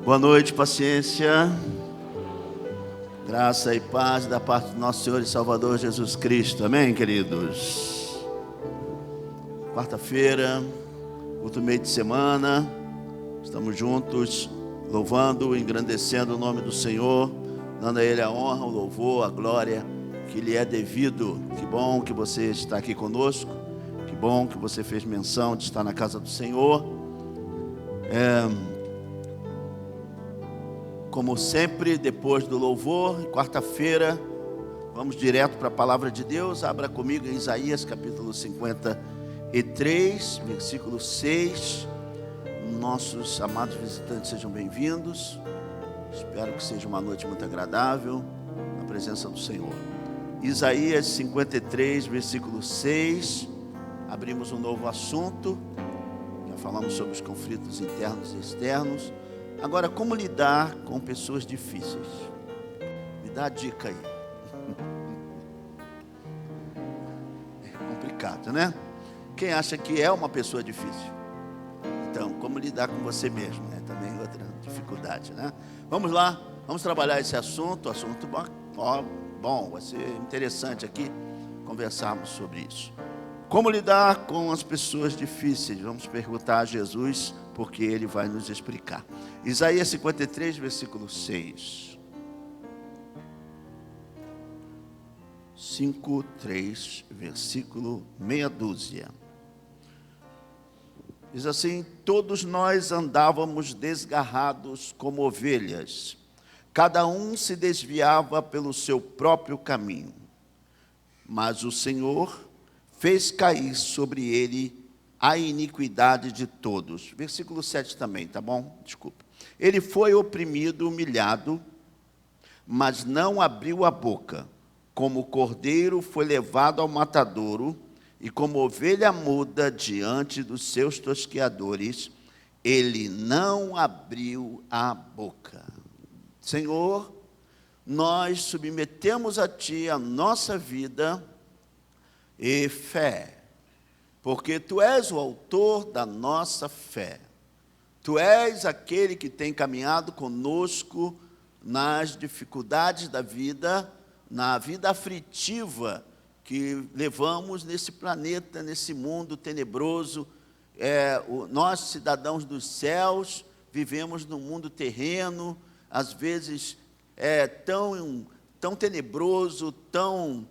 Boa noite, paciência, graça e paz da parte do nosso Senhor e Salvador Jesus Cristo, amém, queridos? Quarta-feira, outro meio de semana, estamos juntos, louvando, engrandecendo o nome do Senhor, dando a Ele a honra, o louvor, a glória que lhe é devido. Que bom que você está aqui conosco, que bom que você fez menção de estar na casa do Senhor. Como sempre, depois do louvor, quarta-feira, vamos direto para a palavra de Deus. Abra comigo em Isaías capítulo 53, versículo 6. Nossos amados visitantes, sejam bem-vindos. Espero que seja uma noite muito agradável na presença do Senhor. Isaías 53, versículo 6. Abrimos um novo assunto. Já falamos sobre os conflitos internos e externos. Agora, como lidar com pessoas difíceis? Me dá a dica aí. É complicado, né? Quem acha que é uma pessoa difícil? Então, como lidar com você mesmo? É também outra dificuldade, né? Vamos lá, vamos trabalhar esse assunto bom, vai ser interessante aqui conversarmos sobre isso. Como lidar com as pessoas difíceis? Vamos perguntar a Jesus, porque Ele vai nos explicar. Isaías 53, versículo 6. 53, versículo meia dúzia. Diz assim: todos nós andávamos desgarrados como ovelhas, cada um se desviava pelo seu próprio caminho, mas o Senhor fez cair sobre ele a iniquidade de todos. Versículo 7 também, tá bom? Desculpa. Ele foi oprimido, humilhado, mas não abriu a boca. Como o cordeiro foi levado ao matadouro, e como ovelha muda diante dos seus tosqueadores, ele não abriu a boca. Senhor, nós submetemos a Ti a nossa vida e fé, porque Tu és o autor da nossa fé. Tu és aquele que tem caminhado conosco nas dificuldades da vida, na vida aflitiva que levamos nesse planeta, nesse mundo tenebroso. Nós, cidadãos dos céus, vivemos num mundo terreno, às vezes tão tenebroso, tão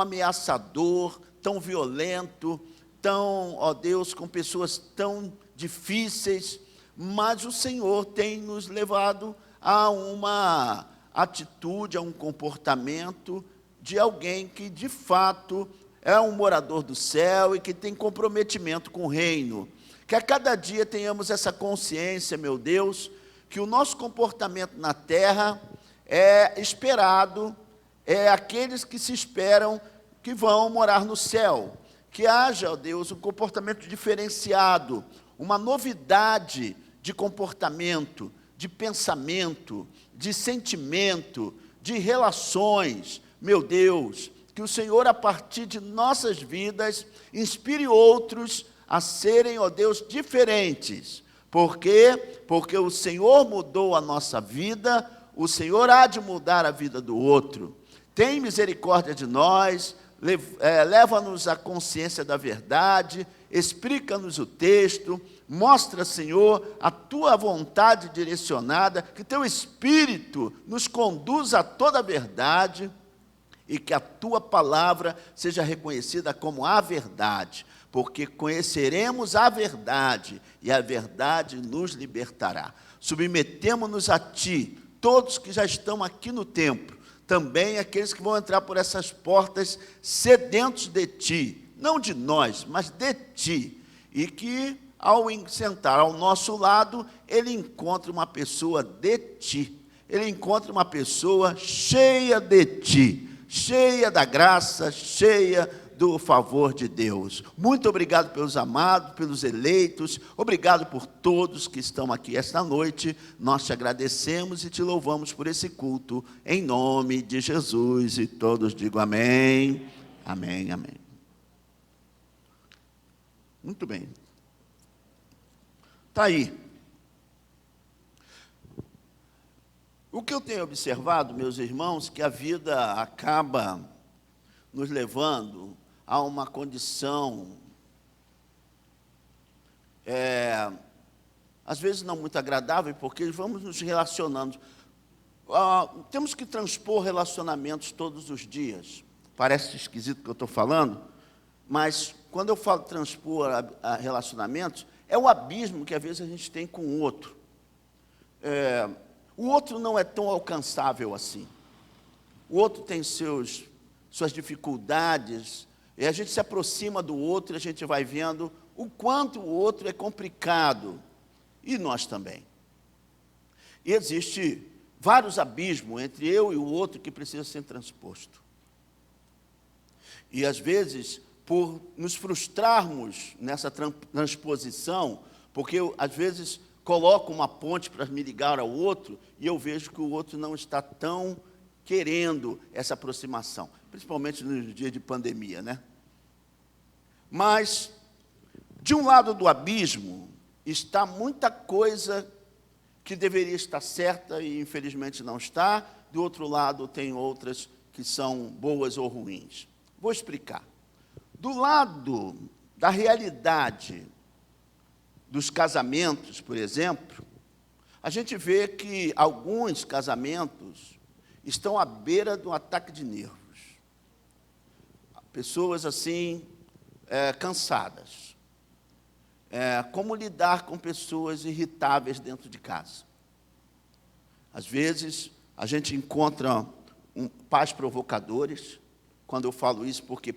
ameaçador, tão violento, ó Deus, com pessoas tão difíceis, mas o Senhor tem nos levado a uma atitude, a um comportamento de alguém que de fato é um morador do céu e que tem comprometimento com o reino. Que a cada dia tenhamos essa consciência, meu Deus, que o nosso comportamento na terra é esperado, é aqueles que se esperam que vão morar no céu. Que haja, ó Deus, um comportamento diferenciado, uma novidade de comportamento, de pensamento, de sentimento, de relações. Meu Deus, que o Senhor, a partir de nossas vidas, inspire outros a serem, ó Deus, diferentes. Por quê? Porque o Senhor mudou a nossa vida, o Senhor há de mudar a vida do outro. Tem misericórdia de nós, leva-nos à consciência da verdade, explica-nos o texto, mostra, Senhor, a Tua vontade direcionada, que Teu Espírito nos conduza a toda a verdade e que a Tua palavra seja reconhecida como a verdade, porque conheceremos a verdade e a verdade nos libertará. Submetemo-nos a Ti, todos que já estão aqui no templo, também aqueles que vão entrar por essas portas sedentos de Ti, não de nós, mas de Ti, e que ao sentar ao nosso lado, ele encontre uma pessoa de Ti, ele encontre uma pessoa cheia de Ti, cheia da graça, cheia do favor de Deus. Muito obrigado pelos amados, pelos eleitos, obrigado por todos que estão aqui esta noite. Nós te agradecemos e te louvamos por esse culto, em nome de Jesus, e todos digam amém, amém, amém. Muito bem. Está aí. O que eu tenho observado, meus irmãos, que a vida acaba nos levando a uma condição, às vezes não muito agradável, porque vamos nos relacionando. Temos que transpor relacionamentos todos os dias. Parece esquisito o que eu estou falando, mas quando eu falo transpor a relacionamentos, é o abismo que às vezes a gente tem com o outro. O outro não é tão alcançável assim. O outro tem suas dificuldades, e a gente se aproxima do outro e a gente vai vendo o quanto o outro é complicado, e nós também. E existe vários abismos entre eu e o outro que precisa ser transposto. E às vezes, por nos frustrarmos nessa transposição, porque eu, às vezes, coloco uma ponte para me ligar ao outro, e eu vejo que o outro não está tão querendo essa aproximação, principalmente nos dias de pandemia, né? Mas, de um lado do abismo, está muita coisa que deveria estar certa e, infelizmente, não está. Do outro lado, tem outras que são boas ou ruins. Vou explicar. Do lado da realidade dos casamentos, por exemplo, a gente vê que alguns casamentos estão à beira de um ataque de nervos. Pessoas assim, cansadas. Como lidar com pessoas irritáveis dentro de casa. Às vezes, a gente encontra pais provocadores. Quando eu falo isso, porque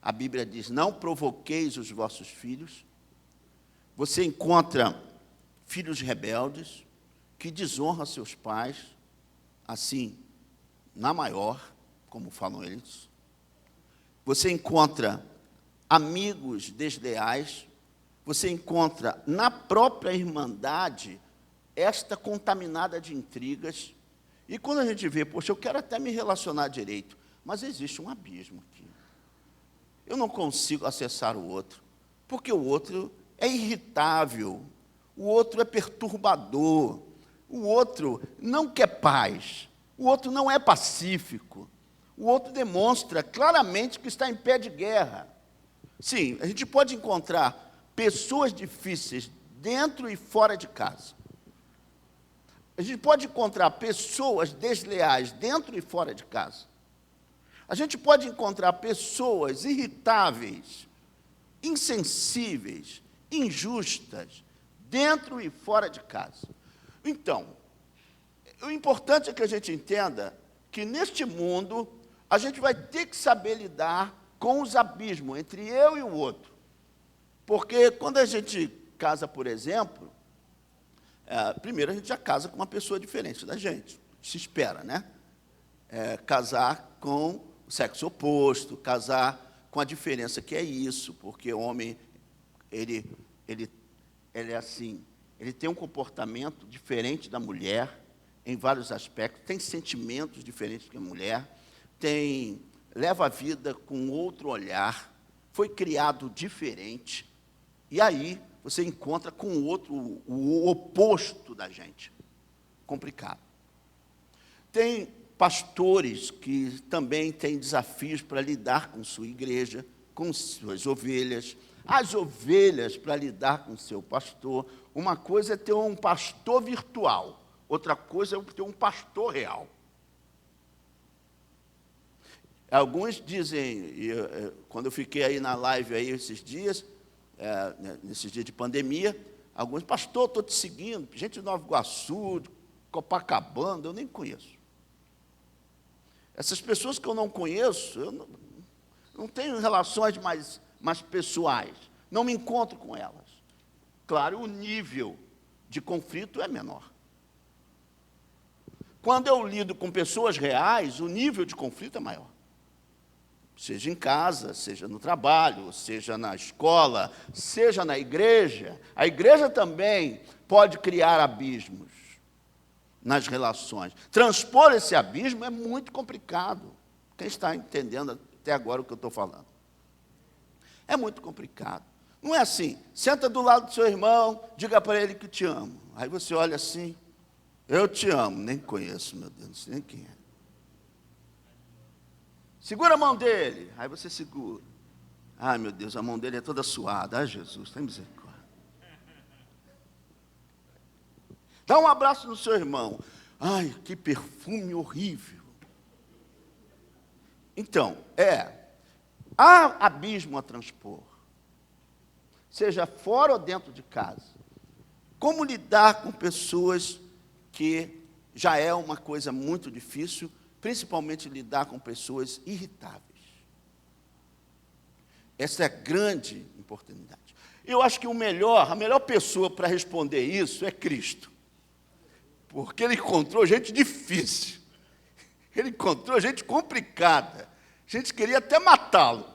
a Bíblia diz, não provoqueis os vossos filhos. Você encontra filhos rebeldes, que desonram seus pais, assim, na maior, como falam eles. Você encontra amigos desleais. Você encontra na própria irmandade esta contaminada de intrigas. E quando a gente vê, poxa, eu quero até me relacionar direito, mas existe um abismo aqui. Eu não consigo acessar o outro, porque o outro é irritável, o outro é perturbador, o outro não quer paz, o outro não é pacífico, o outro demonstra claramente que está em pé de guerra. Sim, a gente pode encontrar pessoas difíceis dentro e fora de casa. A gente pode encontrar pessoas desleais dentro e fora de casa. A gente pode encontrar pessoas irritáveis, insensíveis, injustas, dentro e fora de casa. Então, o importante é que a gente entenda que neste mundo a gente vai ter que saber lidar com os abismos entre eu e o outro. Porque quando a gente casa, por exemplo, primeiro a gente já casa com uma pessoa diferente da gente. Se espera, né? Casar com o sexo oposto, casar com a diferença que é isso, porque o homem, ele é assim, ele tem um comportamento diferente da mulher, em vários aspectos, tem sentimentos diferentes que a mulher, leva a vida com outro olhar, foi criado diferente, e aí você encontra com o outro, o oposto da gente. Complicado. Tem pastores que também têm desafios para lidar com sua igreja, com suas ovelhas. As ovelhas para lidar com seu pastor. Uma coisa é ter um pastor virtual, outra coisa é ter um pastor real. Alguns dizem, quando eu fiquei aí na live aí esses dias, nesses dias de pandemia, alguns, pastor, estou te seguindo, gente de Nova Iguaçu, de Copacabana, eu nem conheço. Essas pessoas que eu não conheço, eu não tenho relações mais pessoais, não me encontro com elas. Claro, o nível de conflito é menor. Quando eu lido com pessoas reais, o nível de conflito é maior. Seja em casa, seja no trabalho, seja na escola, seja na igreja. A igreja também pode criar abismos nas relações. Transpor esse abismo é muito complicado. Quem está entendendo até agora o que eu estou falando? É muito complicado. Não é assim, senta do lado do seu irmão, diga para ele que te amo. Aí você olha assim, Eu te amo. Nem conheço, meu Deus, não sei nem quem é. Segura a mão dele. Aí você segura. Ai, meu Deus, a mão dele é toda suada. Ai, Jesus, tem misericórdia. Dá um abraço no seu irmão. Ai, que perfume horrível. Então, há abismo a transpor. Seja fora ou dentro de casa. Como lidar com pessoas que já é uma coisa muito difícil, principalmente lidar com pessoas irritáveis. Essa é a grande oportunidade. Eu acho que a melhor pessoa para responder isso é Cristo. Porque ele encontrou gente difícil. Ele encontrou gente complicada. Gente queria até matá-lo.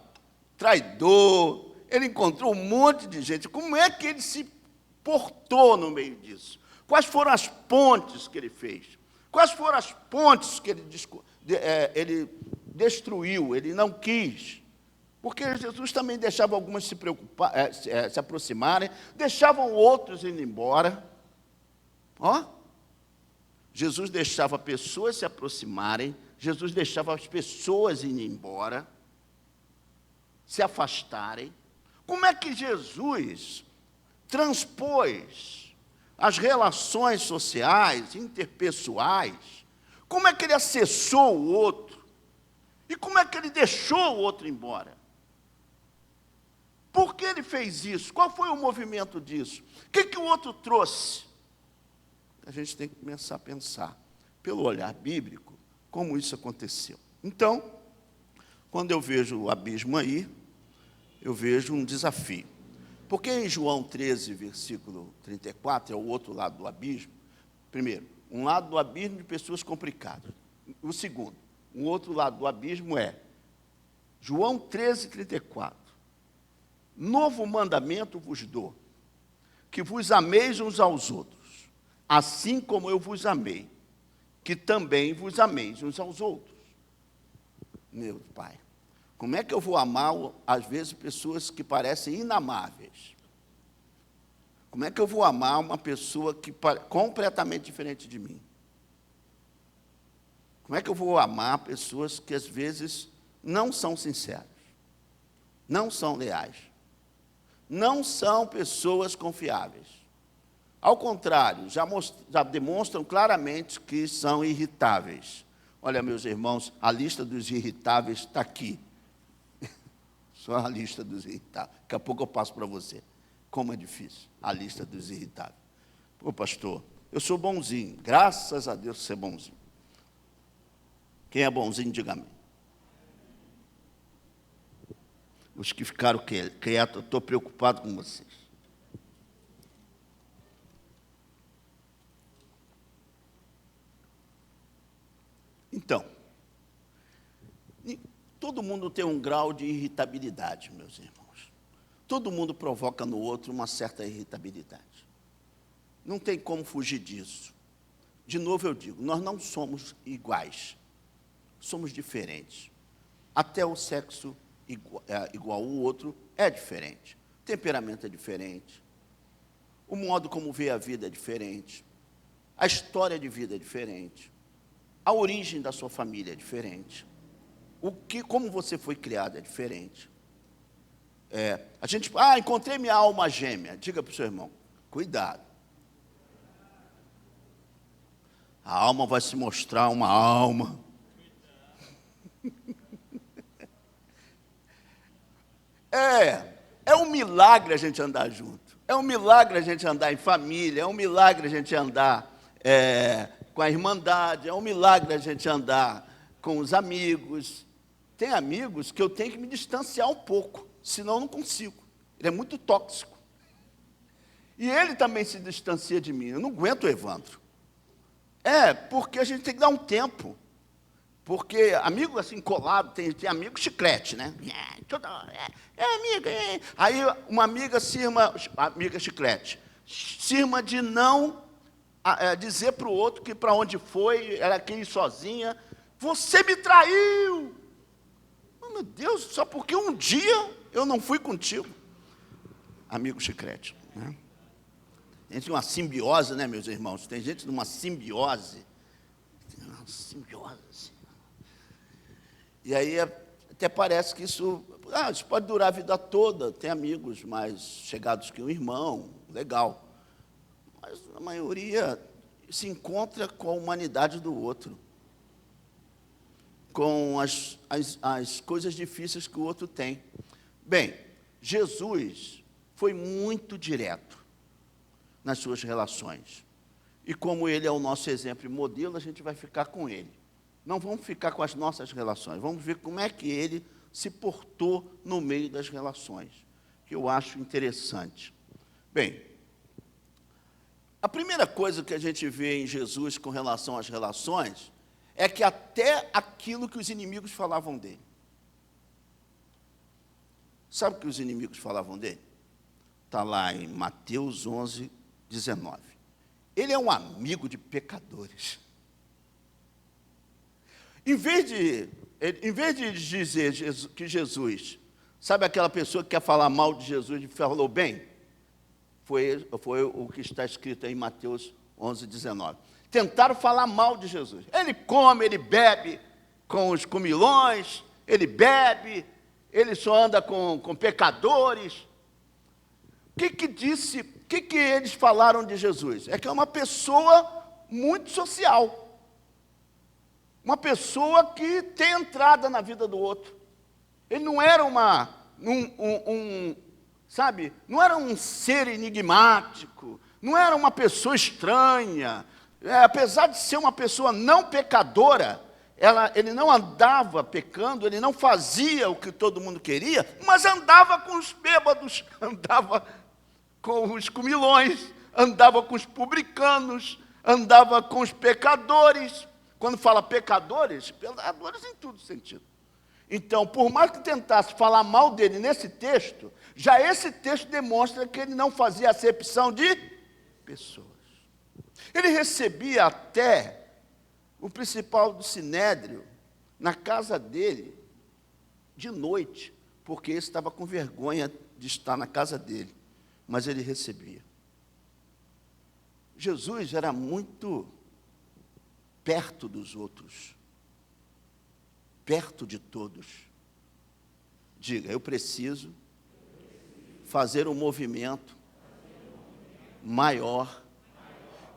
Traidor. Ele encontrou um monte de gente. Como é que ele se portou no meio disso? Quais foram as pontes que ele fez? Quais foram as pontes que ele destruiu, ele não quis? Porque Jesus também deixava algumas se aproximarem, deixavam outros indo embora. Jesus deixava pessoas se aproximarem, Jesus deixava as pessoas irem embora, se afastarem. Como é que Jesus transpôs as relações sociais, interpessoais? Como é que ele acessou o outro? E como é que ele deixou o outro embora? Por que ele fez isso? Qual foi o movimento disso? O que o outro trouxe? A gente tem que começar a pensar, pelo olhar bíblico, como isso aconteceu. Então, quando eu vejo o abismo aí, eu vejo um desafio. Porque em João 13, versículo 34, é o outro lado do abismo. Primeiro, um lado do abismo de pessoas complicadas. O segundo, um outro lado do abismo é João 13, 34. Novo mandamento vos dou, que vos ameis uns aos outros, assim como eu vos amei, que também vos ameis uns aos outros. Meu Pai, como é que eu vou amar, às vezes, pessoas que parecem inamáveis? Como é que eu vou amar uma pessoa que completamente diferente de mim? Como é que eu vou amar pessoas que, às vezes, não são sinceras, não são leais, não são pessoas confiáveis? Ao contrário, já demonstram claramente que são irritáveis. Olha, meus irmãos, a lista dos irritáveis está aqui. Só a lista dos irritáveis. Daqui a pouco eu passo para você. Como é difícil a lista dos irritáveis. Pô, pastor, eu sou bonzinho. Graças a Deus você é bonzinho. Quem é bonzinho, diga amém. Os que ficaram quietos, eu estou preocupado com vocês. Então, todo mundo tem um grau de irritabilidade, meus irmãos. Todo mundo provoca no outro uma certa irritabilidade. Não tem como fugir disso. De novo eu digo, nós não somos iguais. Somos diferentes. Até o sexo igual ao outro é diferente. O temperamento é diferente. O modo como vê a vida é diferente. A história de vida é diferente. A origem da sua família é diferente. Como você foi criado é diferente. A gente, encontrei minha alma gêmea. Diga para o seu irmão, cuidado. A alma vai se mostrar uma alma. É um milagre a gente andar junto. É um milagre a gente andar em família. É um milagre a gente andar com a irmandade. É um milagre a gente andar com os amigos. Tem amigos que eu tenho que me distanciar um pouco, senão eu não consigo. Ele é muito tóxico. E ele também se distancia de mim. Eu não aguento o Evandro. Porque a gente tem que dar um tempo. Porque amigo assim colado, tem amigo chiclete, né? Amiga. Aí uma amiga amiga chiclete, cisma de não dizer para o outro que para onde foi, ela quer ir sozinha. Você me traiu! Oh, meu Deus, só porque um dia eu não fui contigo. Amigo chiclete, né? Tem gente uma simbiose, né, meus irmãos? Tem gente numa simbiose. Uma simbiose. E aí até parece que isso pode durar a vida toda. Tem amigos mais chegados que um irmão, legal. Mas a maioria se encontra com a humanidade do outro, com as coisas difíceis que o outro tem. Bem, Jesus foi muito direto nas suas relações. E como ele é o nosso exemplo e modelo, a gente vai ficar com ele. Não vamos ficar com as nossas relações, vamos ver como é que ele se portou no meio das relações, que eu acho interessante. Bem, a primeira coisa que a gente vê em Jesus com relação às relações é que até aquilo que os inimigos falavam dele. Sabe o que os inimigos falavam dele? Está lá em Mateus 11, 19. Ele é um amigo de pecadores. Em vez de dizer que Jesus, sabe aquela pessoa que quer falar mal de Jesus e falou bem? Foi o que está escrito aí em Mateus 11, 19. Tentaram falar mal de Jesus. Ele come, ele bebe com os comilões, ele bebe, ele só anda com pecadores. O que eles falaram de Jesus? É que é uma pessoa muito social. Uma pessoa que tem entrada na vida do outro. Ele não era não era um ser enigmático, não era uma pessoa estranha. Apesar de ser uma pessoa não pecadora, ele não andava pecando, ele não fazia o que todo mundo queria, mas andava com os bêbados, andava com os comilões, andava com os publicanos, andava com os pecadores. Quando fala pecadores em todo sentido. Então, por mais que tentasse falar mal dele nesse texto, já esse texto demonstra que ele não fazia acepção de pessoas. Ele recebia até o principal do sinédrio na casa dele, de noite, porque esse estava com vergonha de estar na casa dele, mas ele recebia. Jesus era muito perto dos outros, perto de todos. Diga, eu preciso fazer um movimento maior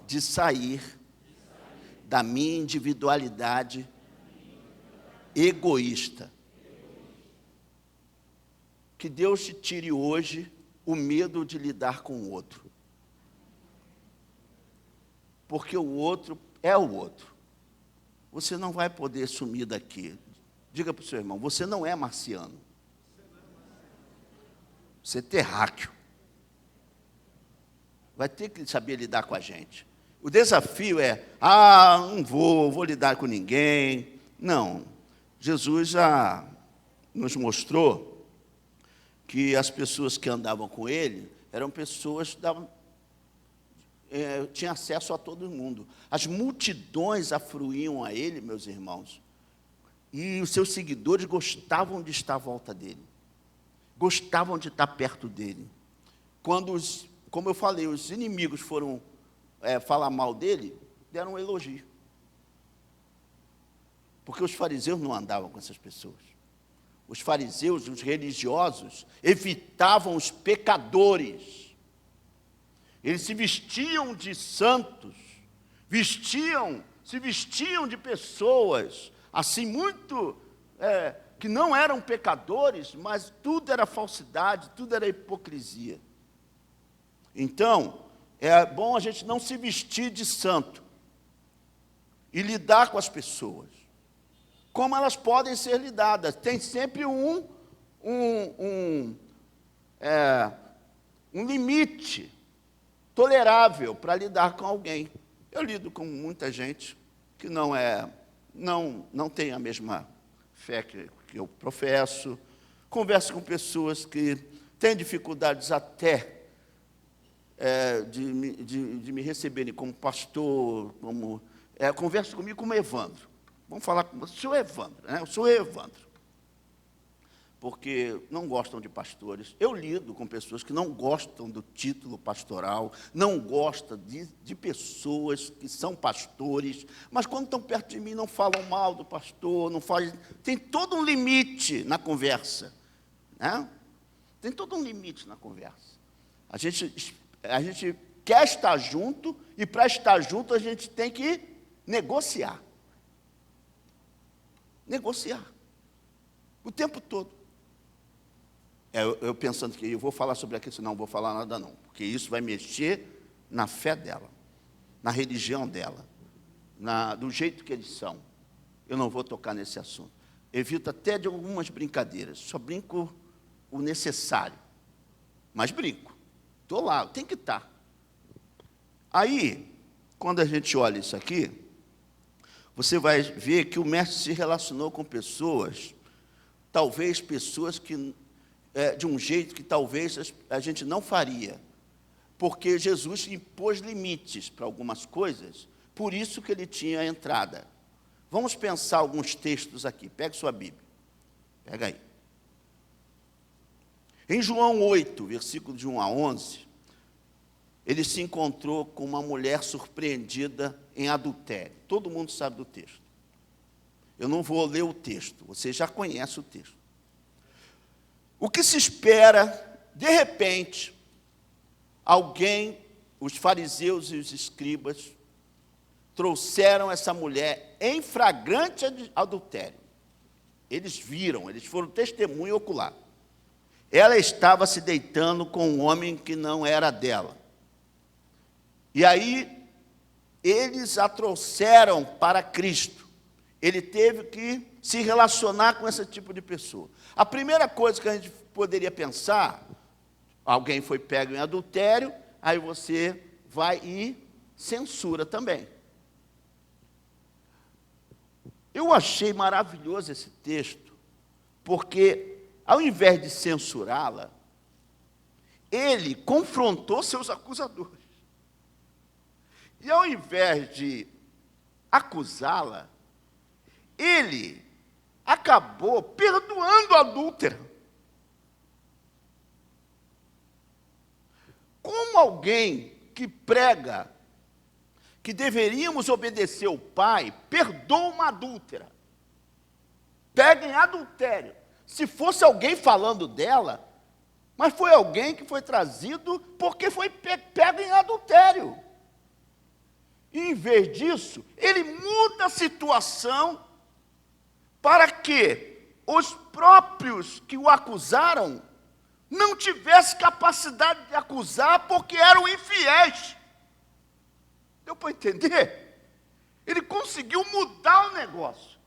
de sair da minha individualidade egoísta. Que Deus te tire hoje o medo de lidar com o outro. Porque o outro é o outro. Você não vai poder sumir daqui. Diga para o seu irmão, você não é marciano. Você é terráqueo. Vai ter que saber lidar com a gente. O desafio é, não vou lidar com ninguém. Não. Jesus já nos mostrou que as pessoas que andavam com ele eram pessoas que tinham acesso a todo mundo. As multidões afluíam a ele, meus irmãos, e os seus seguidores gostavam de estar à volta dele, gostavam de estar perto dele. Quando, como eu falei, os inimigos foram falar mal dele, deram um elogio. Porque os fariseus não andavam com essas pessoas. Os fariseus, os religiosos, evitavam os pecadores. Eles se vestiam de santos, se vestiam de pessoas, assim, muito, que não eram pecadores, mas tudo era falsidade, tudo era hipocrisia. Então, é bom a gente não se vestir de santo e lidar com as pessoas, como elas podem ser lidadas. Tem sempre um limite tolerável para lidar com alguém. Eu lido com muita gente que não tem a mesma fé que eu professo, converso com pessoas que têm dificuldades até de me receberem como pastor, converso comigo como Evandro. Vamos falar com você, senhor Evandro, né? Eu sou Evandro. porque não gostam de pastores. Eu lido com pessoas que não gostam do título pastoral, não gostam de pessoas que são pastores, mas quando estão perto de mim não falam mal do pastor, não fazem. Tem todo um limite na conversa, né? Tem todo um limite na conversa. A gente quer estar junto, e para estar junto a gente tem que negociar. Negociar. O tempo todo. Eu pensando que eu vou falar sobre aquilo, não vou falar nada não, porque isso vai mexer na fé dela, na religião dela, do jeito que eles são. Eu não vou tocar nesse assunto. Evito até de algumas brincadeiras, só brinco o necessário, mas brinco. Estou lá, tem que estar. Aí, quando a gente olha isso aqui, você vai ver que o mestre se relacionou com pessoas, talvez pessoas que, de um jeito que talvez a gente não faria, porque Jesus impôs limites para algumas coisas, por isso que ele tinha a entrada. Vamos pensar alguns textos aqui, pega sua Bíblia, pega aí. Em João 8, versículo de 1 a 11, ele se encontrou com uma mulher surpreendida em adultério. Todo mundo sabe do texto. Eu não vou ler o texto, você já conhece o texto. O que se espera, de repente, alguém, os fariseus e os escribas, trouxeram essa mulher em flagrante adultério. Eles viram, eles foram testemunha ocular. Ela estava se deitando com um homem que não era dela. E aí, eles a trouxeram para Cristo. Ele teve que se relacionar com esse tipo de pessoa. A primeira coisa que a gente poderia pensar, alguém foi pego em adultério, aí você vai e censura também. Eu achei maravilhoso esse texto, porque ao invés de censurá-la, ele confrontou seus acusadores. E ao invés de acusá-la, ele acabou perdoando a adúltera. Como alguém que prega que deveríamos obedecer o pai, perdoa uma adúltera, pega em adultério. Se fosse alguém falando dela, mas foi alguém que foi trazido porque foi pego em adultério. E, em vez disso, ele muda a situação para que os próprios que o acusaram não tivessem capacidade de acusar porque eram infiéis. Deu para entender? Ele conseguiu mudar o negócio.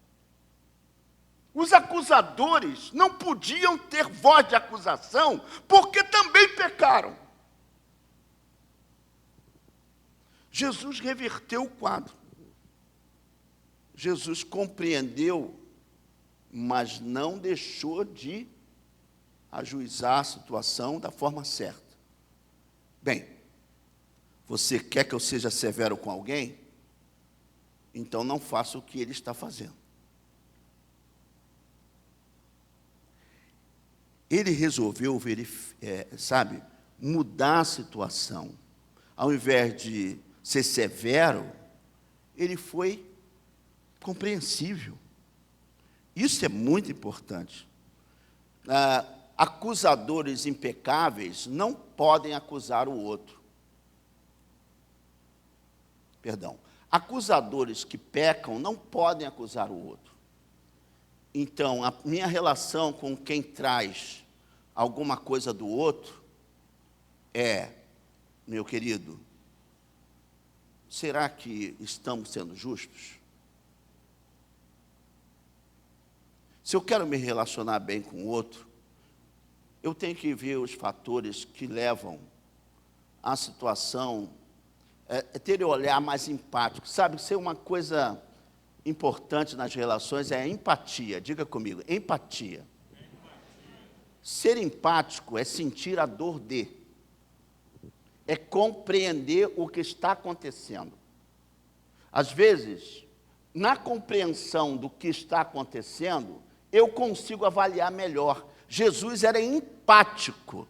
Os acusadores não podiam ter voz de acusação porque também pecaram. Jesus reverteu o quadro. Jesus compreendeu, mas não deixou de ajuizar a situação da forma certa. Bem, você quer que eu seja severo com alguém? Então não faça o que ele está fazendo. Ele resolveu mudar a situação. Ao invés de ser severo, ele foi compreensível. Isso é muito importante. Acusadores impecáveis não podem acusar o outro. Perdão. Acusadores que pecam não podem acusar o outro. Então, a minha relação com quem traz alguma coisa do outro é, meu querido, será que estamos sendo justos? Se eu quero me relacionar bem com o outro, eu tenho que ver os fatores que levam à situação, ter um olhar mais empático. Sabe, ser uma coisa importante nas relações é a empatia. Diga comigo, empatia. Ser empático é sentir a dor de, é compreender o que está acontecendo. Às vezes, na compreensão do que está acontecendo, eu consigo avaliar melhor. Jesus era empático.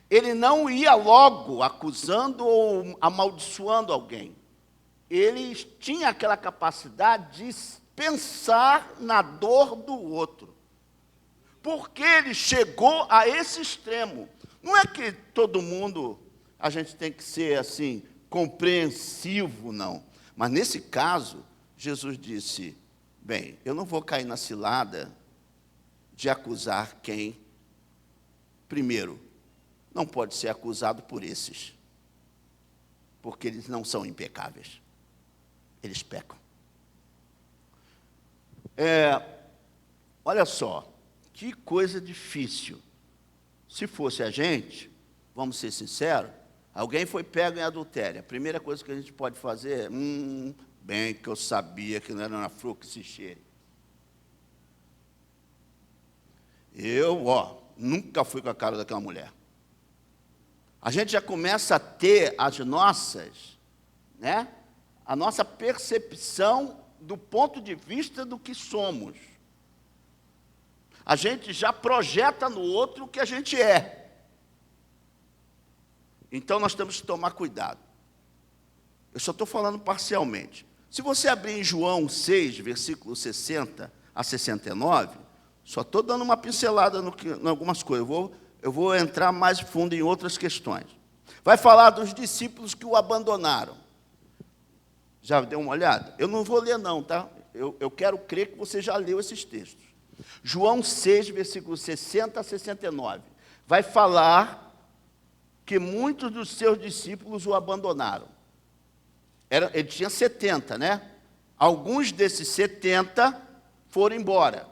Ele não ia logo acusando ou amaldiçoando alguém. Ele tinha aquela capacidade de pensar na dor do outro. Porque ele chegou a esse extremo. Não é que todo mundo, a gente tem que ser assim, compreensivo, não. Mas nesse caso, Jesus disse, bem, eu não vou cair na cilada de acusar quem, primeiro, não pode ser acusado por esses, porque eles não são impecáveis, eles pecam. Olha só, que coisa difícil. Se fosse a gente, vamos ser sinceros, alguém foi pego em adultério, a primeira coisa que a gente pode fazer é, bem que eu sabia que não era na flor que se cheire. Eu, nunca fui com a cara daquela mulher. A gente já começa a ter as nossas, né? A nossa percepção do ponto de vista do que somos. A gente já projeta no outro o que a gente é. Então, nós temos que tomar cuidado. Eu só estou falando parcialmente. Se você abrir em João 6, versículo 60 a 69, só estou dando uma pincelada em algumas coisas. Eu vou entrar mais fundo em outras questões. Vai falar dos discípulos que o abandonaram. Já deu uma olhada? Eu não vou ler não, tá? Eu quero crer que você já leu esses textos. João 6, versículos 60 a 69. Vai falar que muitos dos seus discípulos o abandonaram. Ele tinha 70, né? Alguns desses 70 foram embora.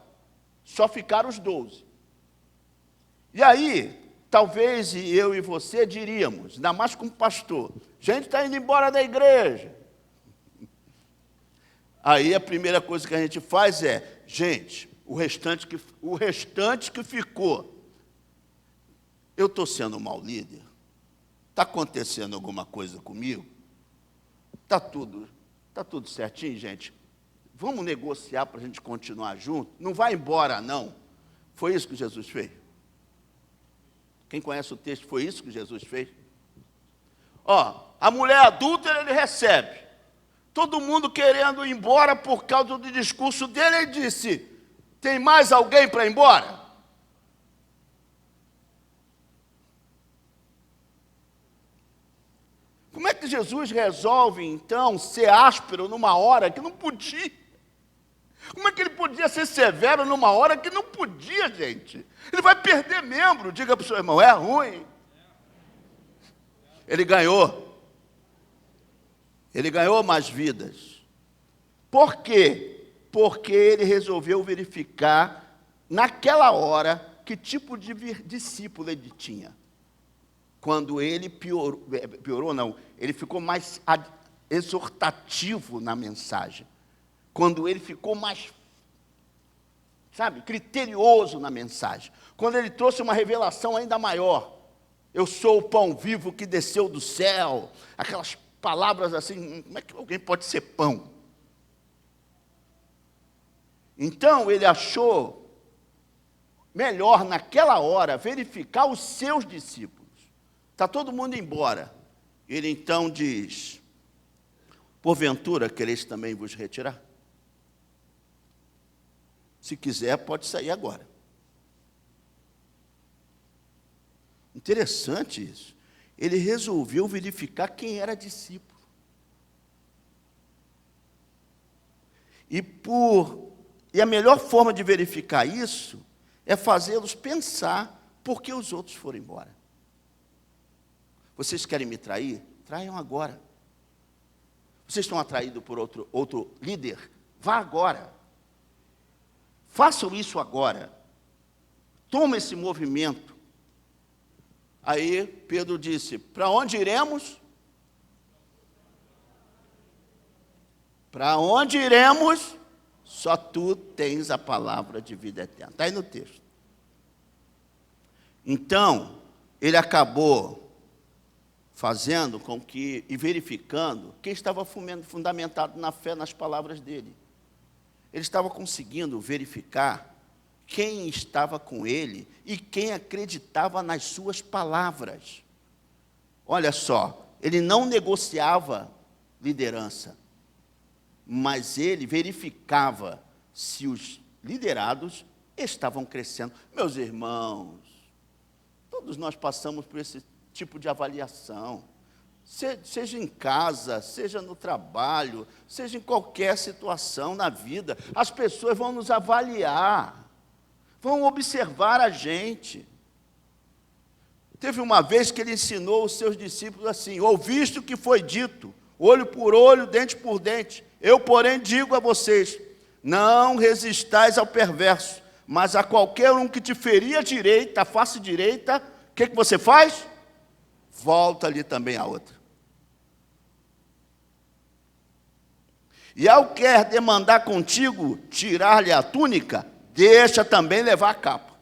Só ficaram os 12. E aí, talvez eu e você diríamos, ainda mais como pastor, gente está indo embora da igreja. Aí a primeira coisa que a gente faz é, gente, o restante que ficou, eu estou sendo mau líder? Está acontecendo alguma coisa comigo? Está tudo certinho, gente? Vamos negociar para a gente continuar junto? Não vai embora, não. Foi isso que Jesus fez? Quem conhece o texto, foi isso que Jesus fez? A mulher adúltera ele recebe. Todo mundo querendo ir embora por causa do discurso dele, ele disse, tem mais alguém para ir embora? Como é que Jesus resolve, então, ser áspero numa hora que não podia? Como é que ele podia ser severo numa hora que não podia, gente? Ele vai perder membro. Diga para o seu irmão, é ruim. Ele ganhou mais vidas. Por quê? Porque ele resolveu verificar, naquela hora, que tipo de discípulo ele tinha. Quando ele piorou não, ele ficou mais exortativo na mensagem. Quando ele ficou mais, criterioso na mensagem. Quando ele trouxe uma revelação ainda maior. Eu sou o pão vivo que desceu do céu. Aquelas palavras assim, como é que alguém pode ser pão? Então, ele achou melhor, naquela hora, verificar os seus discípulos. Está todo mundo embora. Ele então diz, porventura, quereis também vos retirar? Se quiser, pode sair agora. Interessante isso. Ele resolveu verificar quem era discípulo. E a melhor forma de verificar isso é fazê-los pensar por que os outros foram embora. Vocês querem me trair? Traiam agora. Vocês estão atraídos por outro líder? Vá agora. Façam isso agora. Toma esse movimento. Aí Pedro disse, para onde iremos? Para onde iremos? Só tu tens a palavra de vida eterna. Está aí no texto. Então, ele acabou fazendo com que, e verificando, que estava fundamentado na fé, nas palavras dele. Ele estava conseguindo verificar quem estava com ele e quem acreditava nas suas palavras. Olha só, ele não negociava liderança, mas ele verificava se os liderados estavam crescendo. Meus irmãos, todos nós passamos por esse tipo de avaliação, seja em casa, seja no trabalho, seja em qualquer situação na vida, as pessoas vão nos avaliar, vão observar a gente. Teve uma vez que ele ensinou os seus discípulos assim: ouviste o que foi dito, olho por olho, dente por dente. Eu, porém, digo a vocês, não resistais ao perverso, mas a qualquer um que te ferir a direita, a face direita, o que você faz? Volta-lhe também a outra. E ao quer demandar contigo tirar-lhe a túnica, deixa também levar a capa.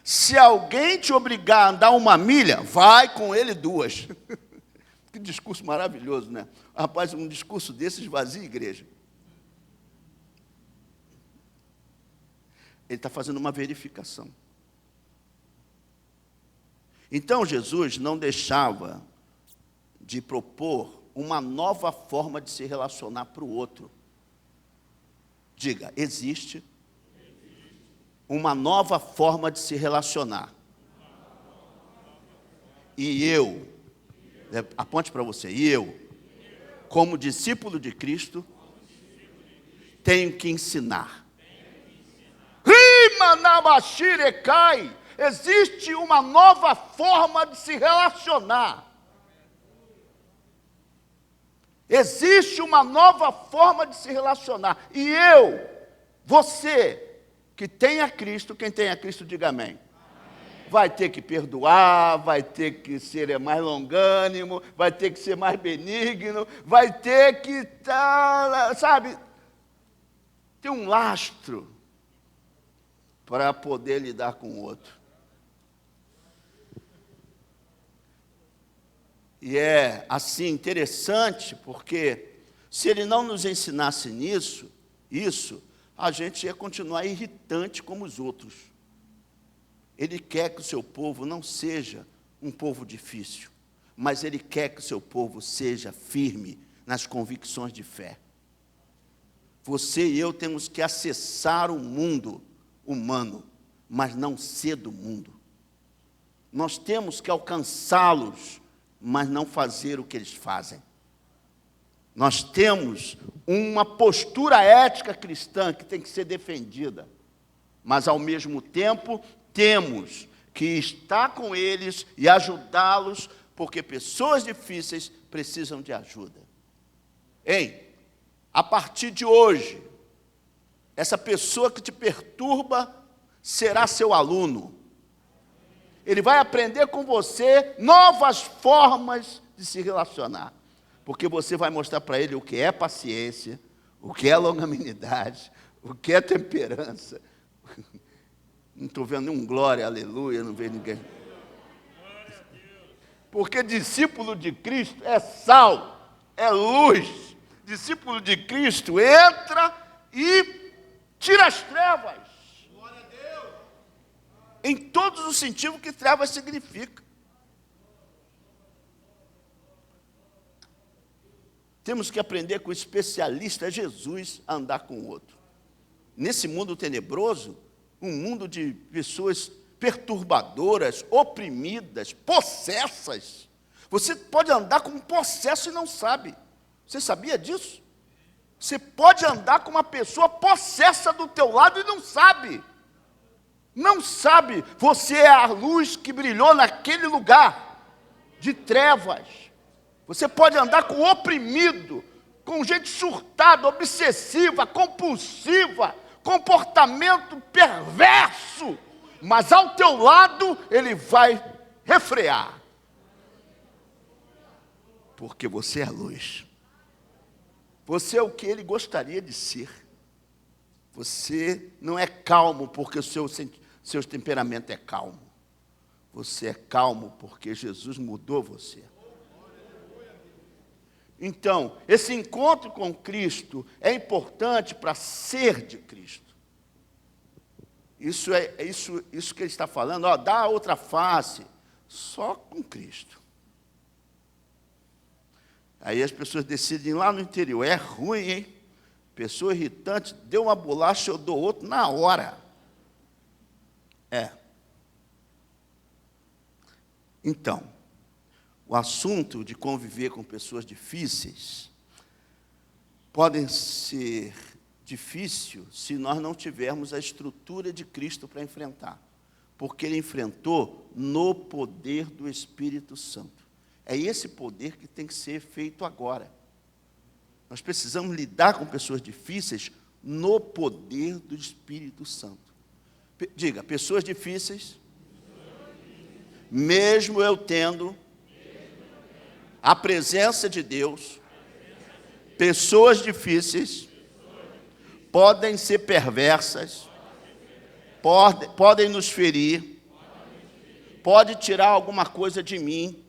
Se alguém te obrigar a andar 1 milha, vai com ele 2. Que discurso maravilhoso, né? Rapaz, um discurso desse esvazia a igreja. Ele está fazendo uma verificação. Então, Jesus não deixava de propor uma nova forma de se relacionar para o outro. Diga, existe uma nova forma de se relacionar. E eu, aponte para você, e eu, como discípulo de Cristo, tenho que ensinar. Rimanabashirekai, existe uma nova forma de se relacionar. Existe uma nova forma de se relacionar. E eu, você, que tem a Cristo, quem tem a Cristo, diga amém. Vai ter que perdoar, vai ter que ser mais longânimo, vai ter que ser mais benigno, vai ter que estar, sabe, ter um lastro para poder lidar com o outro. E é assim interessante, porque se ele não nos ensinasse isso, a gente ia continuar irritante como os outros. Ele quer que o seu povo não seja um povo difícil, mas ele quer que o seu povo seja firme nas convicções de fé. Você e eu temos que acessar o mundo humano, mas não ser do mundo. Nós temos que alcançá-los, mas não fazer o que eles fazem. Nós temos uma postura ética cristã que tem que ser defendida, mas ao mesmo tempo temos que estar com eles e ajudá-los, porque pessoas difíceis precisam de ajuda. Ei, a partir de hoje, essa pessoa que te perturba será seu aluno. Ele vai aprender com você novas formas de se relacionar, porque você vai mostrar para ele o que é paciência, o que é longanimidade, o que é temperança. Não estou vendo nenhum glória, aleluia, não vejo ninguém. Porque discípulo de Cristo é sal, é luz. Discípulo de Cristo entra e tira as trevas. Em todos os sentidos que trevas significa. Temos que aprender com o especialista Jesus a andar com o outro. Nesse mundo tenebroso, um mundo de pessoas perturbadoras, oprimidas, possessas. Você pode andar com um possesso e não sabe. Você sabia disso? Você pode andar com uma pessoa possessa do teu lado e não sabe. Não sabe, você é a luz que brilhou naquele lugar de trevas. Você pode andar com oprimido, com gente surtada, obsessiva, compulsiva, comportamento perverso, mas ao teu lado ele vai refrear. Porque você é a luz. Você é o que ele gostaria de ser. Você não é calmo porque o seu temperamento é calmo. Você é calmo porque Jesus mudou você. Então, esse encontro com Cristo é importante para ser de Cristo. Isso que ele está falando, ó, dá a outra face, só com Cristo. Aí as pessoas decidem ir lá no interior, é ruim, hein? Pessoa irritante, deu uma bolacha, eu dou outro na hora. Então, o assunto de conviver com pessoas difíceis podem ser difícil se nós não tivermos a estrutura de Cristo para enfrentar, porque Ele enfrentou no poder do Espírito Santo. É esse poder que tem que ser feito agora. Nós precisamos lidar com pessoas difíceis no poder do Espírito Santo. Diga, pessoas difíceis, mesmo eu tendo a presença de Deus, pessoas difíceis podem ser perversas, podem nos ferir, pode tirar alguma coisa de mim,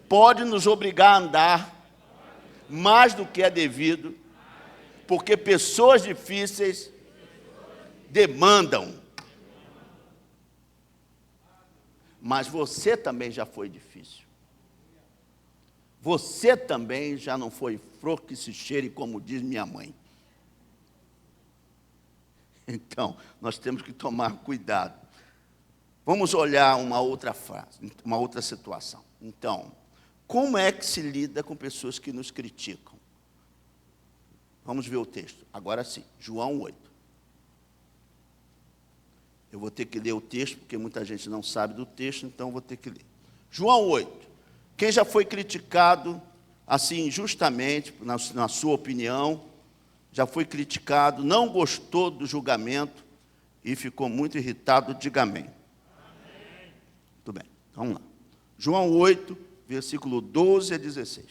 pode nos obrigar a andar mais do que é devido, porque pessoas difíceis demandam. Mas você também já foi difícil. Você também já não foi flor que se cheire, como diz minha mãe. Então, nós temos que tomar cuidado. Vamos olhar uma outra frase, uma outra situação. Então, como é que se lida com pessoas que nos criticam? Vamos ver o texto. Agora sim, João 8. Eu vou ter que ler o texto, porque muita gente não sabe do texto, então vou ter que ler. João 8. Quem já foi criticado, assim, injustamente, na sua opinião, já foi criticado, não gostou do julgamento e ficou muito irritado, diga amém. Amém. Muito bem, vamos lá. João 8, versículo 12 a 16.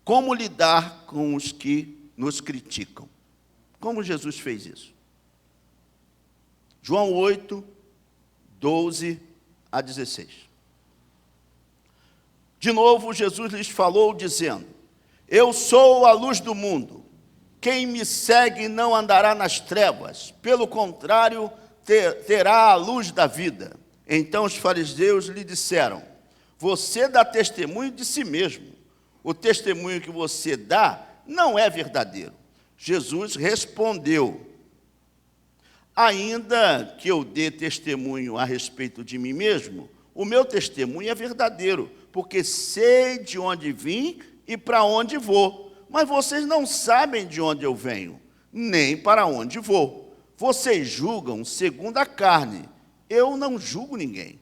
Como lidar com os que nos criticam? Como Jesus fez isso? João 8, 12 a 16. De novo, Jesus lhes falou, dizendo: Eu sou a luz do mundo. Quem me segue não andará nas trevas, pelo contrário, terá a luz da vida. Então os fariseus lhe disseram: Você dá testemunho de si mesmo. O testemunho que você dá não é verdadeiro. Jesus respondeu: Ainda que eu dê testemunho a respeito de mim mesmo, o meu testemunho é verdadeiro, porque sei de onde vim e para onde vou. Mas vocês não sabem de onde eu venho, nem para onde vou. Vocês julgam segundo a carne. Eu não julgo ninguém.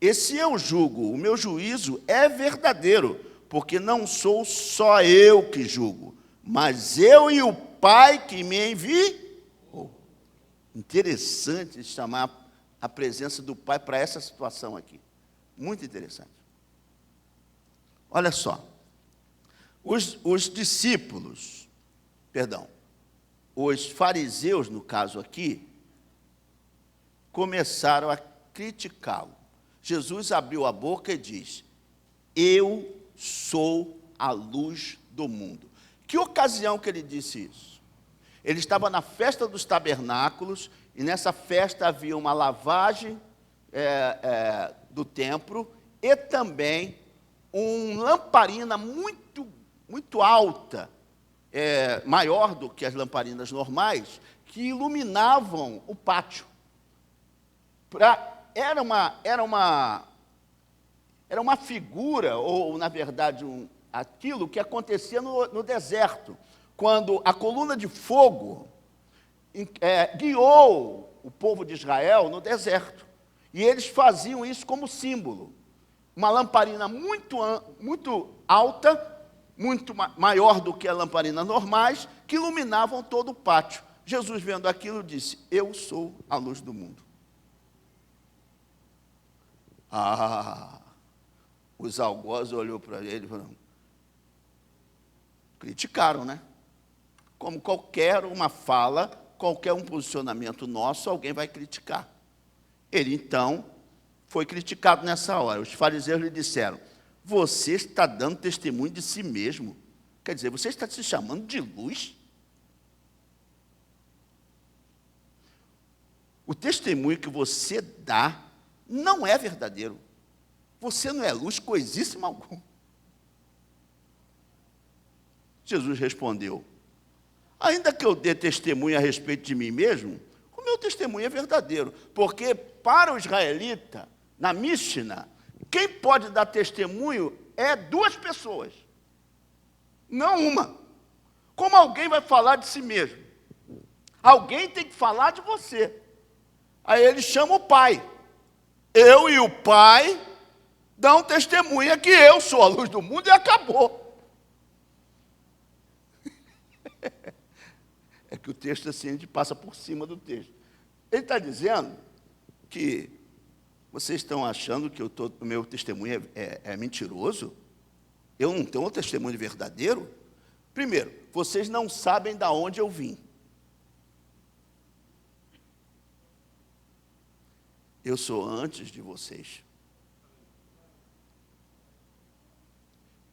E se eu julgo, o meu juízo é verdadeiro, porque não sou só eu que julgo, mas eu e o Pai que me enviou. Interessante chamar a presença do Pai para essa situação aqui. Muito interessante. Olha só. Os discípulos, os fariseus, no caso aqui, começaram a criticá-lo. Jesus abriu a boca e diz: Eu sou a luz do mundo. Que ocasião que ele disse isso? Ele estava na festa dos tabernáculos, e nessa festa havia uma lavagem do templo, e também uma lamparina muito alta, maior do que as lamparinas normais, que iluminavam o pátio. Era uma figura, ou na verdade aquilo que acontecia no deserto, quando a coluna de fogo guiou o povo de Israel no deserto. E eles faziam isso como símbolo. Uma lamparina muito alta, muito maior do que as lamparinas normais, que iluminavam todo o pátio. Jesus, vendo aquilo, disse: Eu sou a luz do mundo. Os algozes olhou para ele e falaram: criticaram, né? Como qualquer uma fala, qualquer um posicionamento nosso, alguém vai criticar. Ele, então, foi criticado nessa hora. Os fariseus lhe disseram: Você está dando testemunho de si mesmo. Quer dizer, você está se chamando de luz? O testemunho que você dá não é verdadeiro. Você não é luz coisíssima alguma. Jesus respondeu: ainda que eu dê testemunho a respeito de mim mesmo, o meu testemunho é verdadeiro. Porque para o israelita, na Mishnah, quem pode dar testemunho é duas pessoas, não uma. Como alguém vai falar de si mesmo? Alguém tem que falar de você. Aí ele chama o pai. Eu e o pai dão testemunha que eu sou a luz do mundo e acabou. É que o texto assim, a gente passa por cima do texto. Ele está dizendo que vocês estão achando que o meu testemunho é mentiroso? Eu não tenho um testemunho verdadeiro? Primeiro, vocês não sabem de onde eu vim. Eu sou antes de vocês.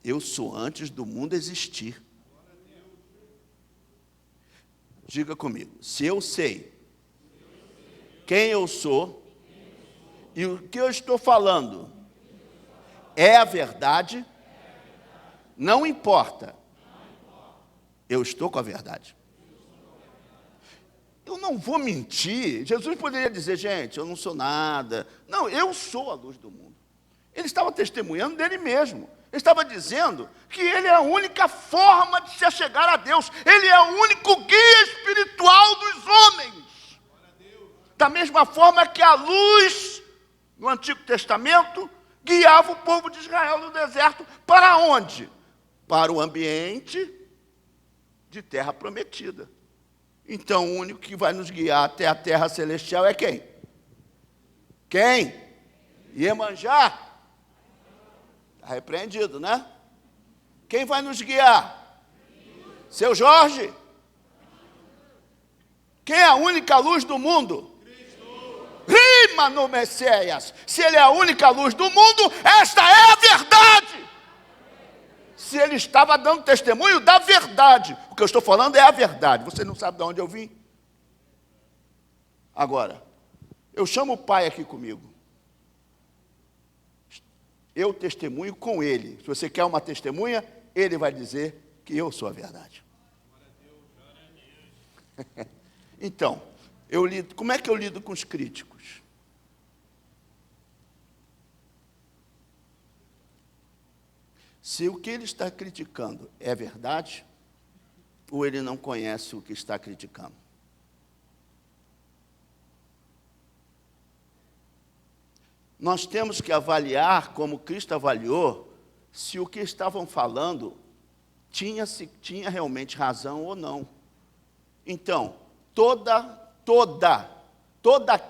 Eu sou antes do mundo existir. Diga comigo, se eu sei quem eu sou e o que eu estou falando é a verdade, não importa, eu estou com a verdade. Eu não vou mentir. Jesus poderia dizer, gente, eu não sou nada. Não, eu sou a luz do mundo. Ele estava testemunhando dele mesmo. Ele estava dizendo que ele é a única forma de se achegar a Deus. Ele é o único guia espiritual dos homens. Da mesma forma que a luz, no Antigo Testamento, guiava o povo de Israel no deserto. Para onde? Para o ambiente de terra prometida. Então, o único que vai nos guiar até a terra celestial é quem? Quem? Iemanjá. Está repreendido, né? Quem vai nos guiar? Seu Jorge? Quem é a única luz do mundo? Rima no Messias. Se ele é a única luz do mundo, esta é a verdade. Se ele estava dando testemunho da verdade. O que eu estou falando é a verdade. Você não sabe de onde eu vim? Agora, eu chamo o pai aqui comigo. Eu testemunho com ele. Se você quer uma testemunha, ele vai dizer que eu sou a verdade. Então, como é que eu lido com os críticos? Se o que ele está criticando é verdade, ou ele não conhece o que está criticando. Nós temos que avaliar, como Cristo avaliou, se o que estavam falando tinha realmente razão ou não. Então, toda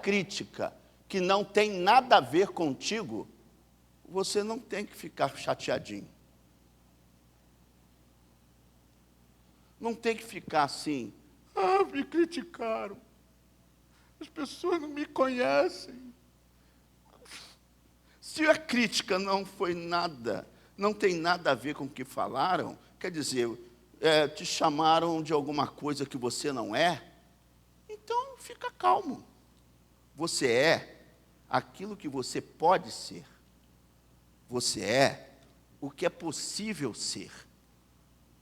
crítica que não tem nada a ver contigo, você não tem que ficar chateadinho. Não tem que ficar assim, me criticaram, as pessoas não me conhecem. Se a crítica não foi nada, não tem nada a ver com o que falaram, quer dizer, te chamaram de alguma coisa que você não é, então fica calmo. Você é aquilo que você pode ser. Você é o que é possível ser.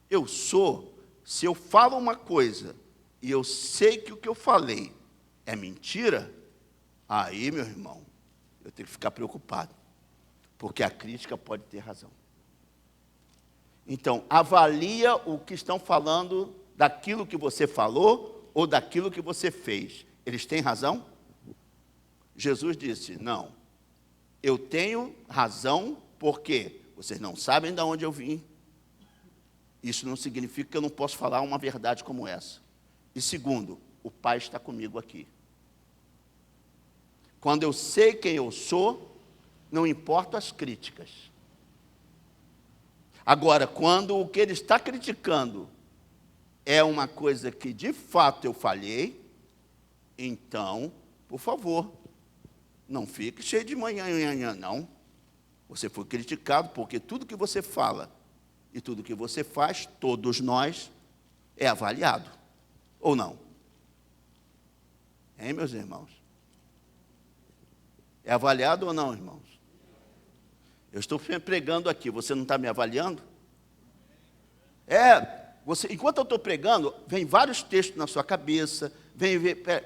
Eu sou, se eu falo uma coisa e eu sei que o que eu falei é mentira, aí, meu irmão, eu tenho que ficar preocupado, porque a crítica pode ter razão. Então, avalia o que estão falando daquilo que você falou ou daquilo que você fez. Eles têm razão? Jesus disse, não, eu tenho razão porque vocês não sabem de onde eu vim. Isso não significa que eu não posso falar uma verdade como essa. E segundo, o Pai está comigo aqui. Quando eu sei quem eu sou, não importam as críticas. Agora, quando o que ele está criticando é uma coisa que de fato eu falhei, então, por favor, não fique cheio de manhã, não. Você foi criticado porque tudo que você fala e tudo que você faz, todos nós, é avaliado. Ou não? Hein, meus irmãos? É avaliado ou não, irmãos? Eu estou pregando aqui, você não está me avaliando? Enquanto eu estou pregando, vem vários textos na sua cabeça,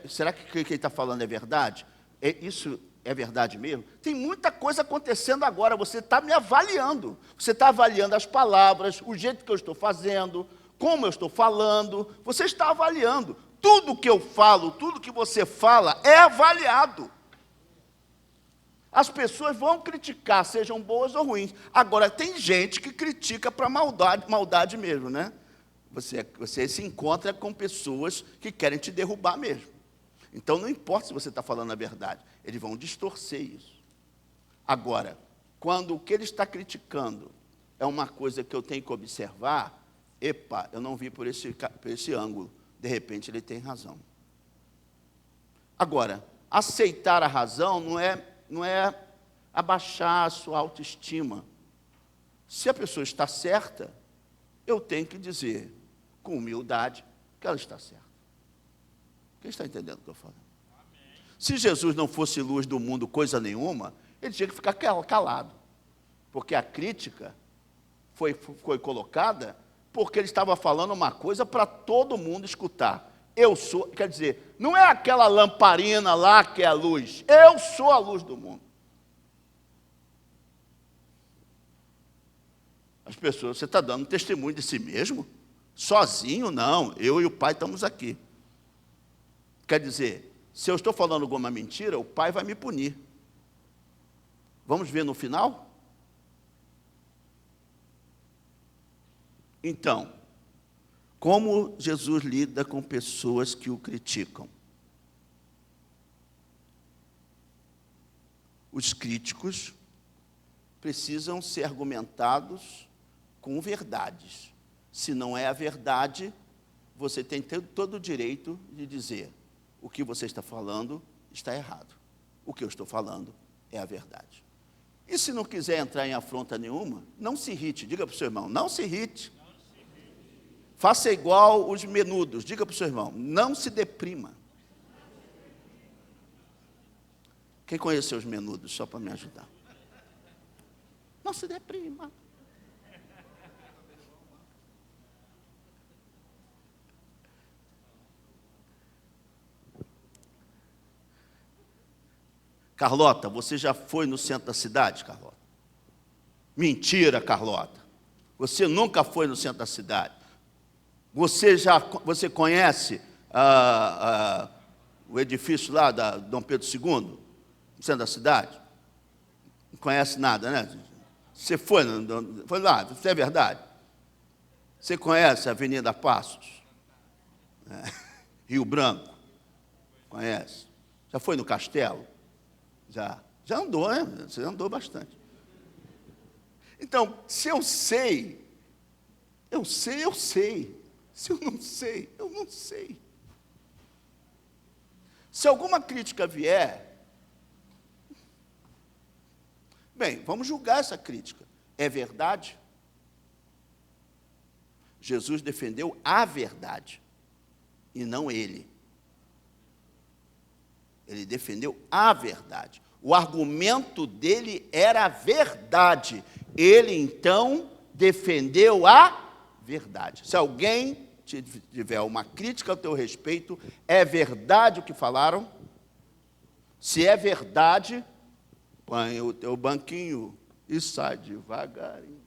será que o que ele está falando é verdade? Isso é verdade mesmo? Tem muita coisa acontecendo agora, você está me avaliando. Você está avaliando as palavras, o jeito que eu estou fazendo, como eu estou falando, você está avaliando. Tudo que eu falo, tudo que você fala é avaliado. As pessoas vão criticar, sejam boas ou ruins. Agora, tem gente que critica para maldade mesmo, né? Você se encontra com pessoas que querem te derrubar mesmo. Então, não importa se você está falando a verdade, eles vão distorcer isso. Agora, quando o que ele está criticando é uma coisa que eu tenho que observar, eu não vi por esse ângulo, de repente ele tem razão. Agora, aceitar a razão não é abaixar a sua autoestima. Se a pessoa está certa, eu tenho que dizer, com humildade, que ela está certa. Quem está entendendo o que eu estou falando? Amém. Se Jesus não fosse luz do mundo, coisa nenhuma, ele tinha que ficar calado. Porque a crítica foi colocada porque ele estava falando uma coisa para todo mundo escutar. Eu sou, quer dizer, não é aquela lamparina lá que é a luz. Eu sou a luz do mundo. As pessoas, você está dando testemunho de si mesmo? Sozinho? Não, eu e o Pai estamos aqui. Quer dizer, se eu estou falando alguma mentira, o Pai vai me punir. Vamos ver no final? Então, como Jesus lida com pessoas que o criticam? Os críticos precisam ser argumentados com verdades. Se não é a verdade, você tem todo o direito de dizer: o que você está falando está errado. O que eu estou falando é a verdade. E se não quiser entrar em afronta nenhuma, não se irrite. Diga para o seu irmão, não se irrite. Faça igual os menudos. Diga para o seu irmão, não se deprima. Quem conheceu os menudos, só para me ajudar? Não se deprima. Carlota, você já foi no centro da cidade, Carlota? Mentira, Carlota. Você nunca foi no centro da cidade. Você conhece o edifício lá da Dom Pedro II, no centro da cidade? Não conhece nada, né? Você foi lá, isso é verdade. Você conhece a Avenida Passos? Rio Branco? Conhece? Já foi no Castelo? Já andou, né? Você andou bastante. Então, se eu sei. Se eu não sei, eu não sei. Se alguma crítica vier, bem, vamos julgar essa crítica. É verdade? Jesus defendeu a verdade, e não ele. Ele defendeu a verdade. O argumento dele era a verdade. Ele, então, defendeu a verdade. Se alguém tiver uma crítica ao teu respeito, é verdade o que falaram? Se é verdade, põe o teu banquinho e sai devagarinho.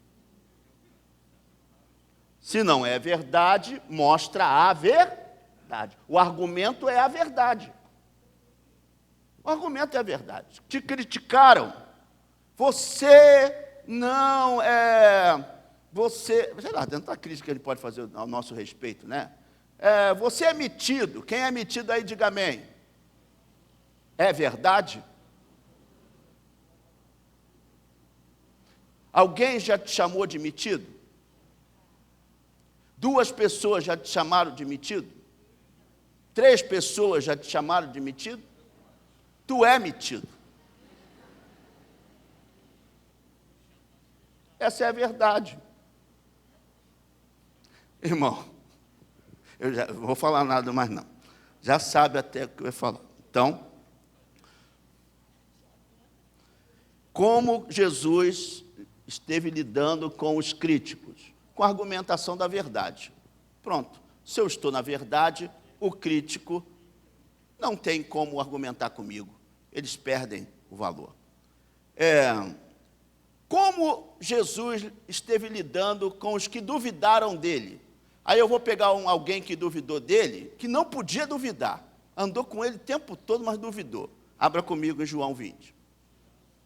Se não é verdade, mostra a verdade. O argumento é a verdade. O argumento é a verdade. Te criticaram. Você não é... sei lá, tanta crítica que ele pode fazer ao nosso respeito, né? Você é metido. Quem é metido aí, diga amém. É verdade? Alguém já te chamou de metido? 2 pessoas já te chamaram de metido? 3 pessoas já te chamaram de metido? Tu é metido. Essa é a verdade. Irmão, eu já não vou falar nada mais não. Já sabe até o que eu ia falar. Então, Como Jesus esteve lidando com os críticos? Com a argumentação da verdade. Pronto, se eu estou na verdade, o crítico não tem como argumentar comigo. Eles perdem o valor. Como Jesus esteve lidando com os que duvidaram dele? Aí eu vou pegar alguém que duvidou dele, que não podia duvidar. Andou com ele o tempo todo, mas duvidou. Abra comigo em João 20.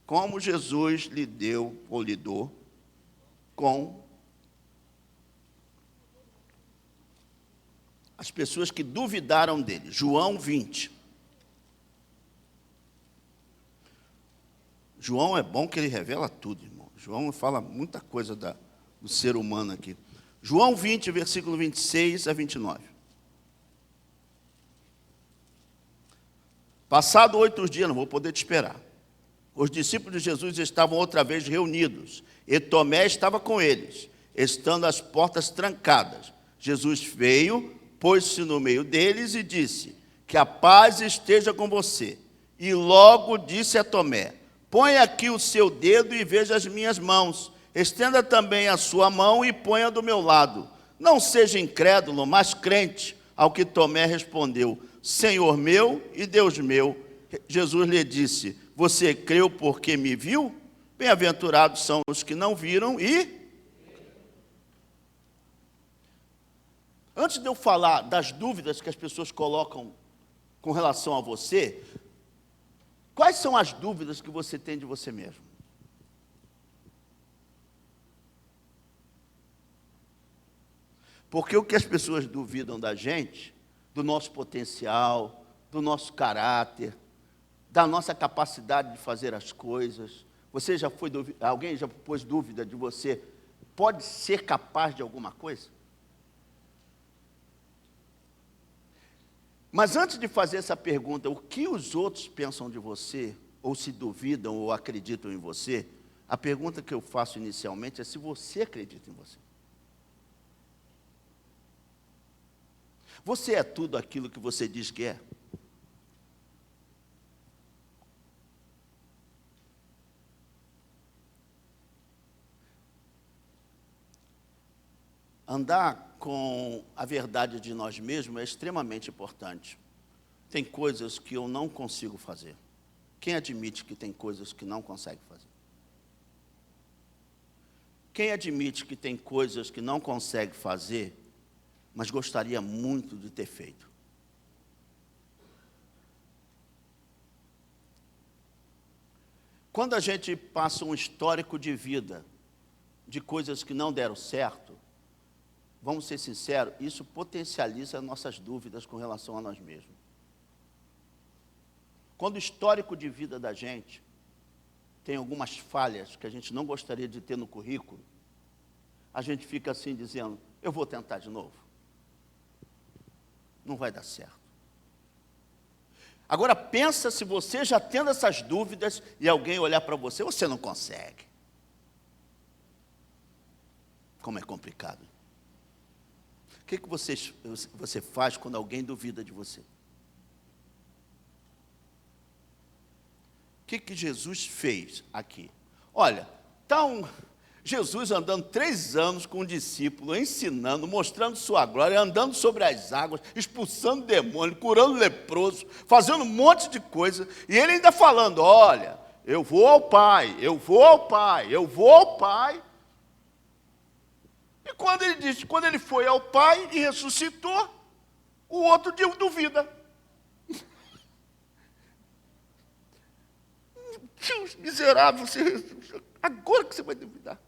Como Jesus lidou com as pessoas que duvidaram dele. João 20. João é bom que ele revela tudo, irmão. João fala muita coisa do ser humano aqui. João 20, versículo 26 a 29. Passado 8 dias, não vou poder te esperar. Os discípulos de Jesus estavam outra vez reunidos, e Tomé estava com eles, estando as portas trancadas. Jesus veio, pôs-se no meio deles e disse: que a paz esteja com você. E logo disse a Tomé: põe aqui o seu dedo e veja as minhas mãos. Estenda também a sua mão e ponha do meu lado. Não seja incrédulo, mas crente. Ao que Tomé respondeu: Senhor meu e Deus meu. Jesus lhe disse: você creu porque me viu? Bem-aventurados são os que não viram e... Antes de eu falar das dúvidas que as pessoas colocam com relação a você, quais são as dúvidas que você tem de você mesmo? Porque o que as pessoas duvidam da gente, do nosso potencial, do nosso caráter, da nossa capacidade de fazer as coisas. Alguém já pôs dúvida de você? Pode ser capaz de alguma coisa? Mas antes de fazer essa pergunta, o que os outros pensam de você, ou se duvidam ou acreditam em você, a pergunta que eu faço inicialmente é se você acredita em você. Você é tudo aquilo que você diz que é? Andar com a verdade de nós mesmos é extremamente importante. Tem coisas que eu não consigo fazer. Quem admite que tem coisas que não consegue fazer? Quem admite que tem coisas que não consegue fazer, mas gostaria muito de ter feito? Quando a gente passa um histórico de vida, de coisas que não deram certo, vamos ser sinceros, isso potencializa nossas dúvidas com relação a nós mesmos. Quando o histórico de vida da gente tem algumas falhas que a gente não gostaria de ter no currículo, a gente fica assim dizendo: eu vou tentar de novo. Não vai dar certo. Agora pensa se você já tendo essas dúvidas e alguém olhar para você: você não consegue. Como é complicado. O que você faz quando alguém duvida de você? O que Jesus fez aqui? Olha, Jesus andando 3 anos com um discípulo, ensinando, mostrando sua glória, andando sobre as águas, expulsando demônio, curando leproso, fazendo um monte de coisa, e ele ainda falando: olha, eu vou ao Pai, eu vou ao Pai, eu vou ao Pai. E quando ele foi ao Pai e ressuscitou, o outro duvida. Deus miserável, agora que você vai duvidar.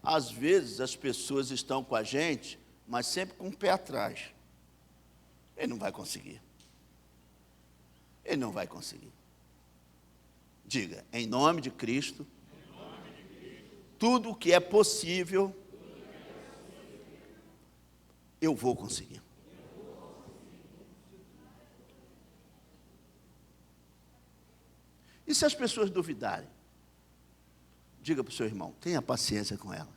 Às vezes as pessoas estão com a gente, mas sempre com o pé atrás. Ele não vai conseguir. Ele não vai conseguir. Diga: em nome de Cristo, tudo o que é possível, eu vou conseguir. E se as pessoas duvidarem? Diga para o seu irmão: tenha paciência com elas.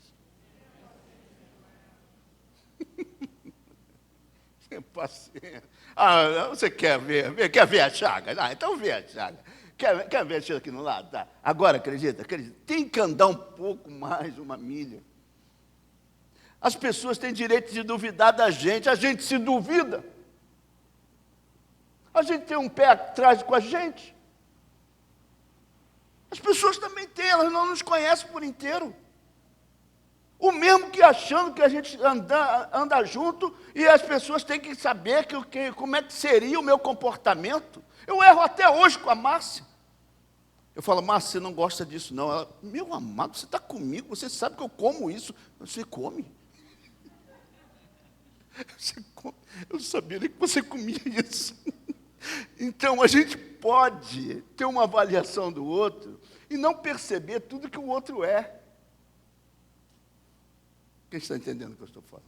Paciência. Ah, você quer ver a chaga? Ah, então vê a chaga. Quer ver a chaga aqui no lado? Tá. Agora, acredita, tem que andar um pouco mais, uma milha. As pessoas têm direito de duvidar da gente, a gente se duvida. A gente tem um pé atrás com a gente. As pessoas também têm, elas não nos conhecem por inteiro. O mesmo que achando que a gente anda junto e as pessoas têm que saber como é que seria o meu comportamento. Eu erro até hoje com a Márcia. Eu falo, Márcia, você não gosta disso não. Ela, meu amado, você está comigo, você sabe que eu como isso. Você come? Você come? Eu não sabia nem que você comia isso. Então, a gente pode ter uma avaliação do outro e não perceber tudo que o outro é. Quem está entendendo o que eu estou falando?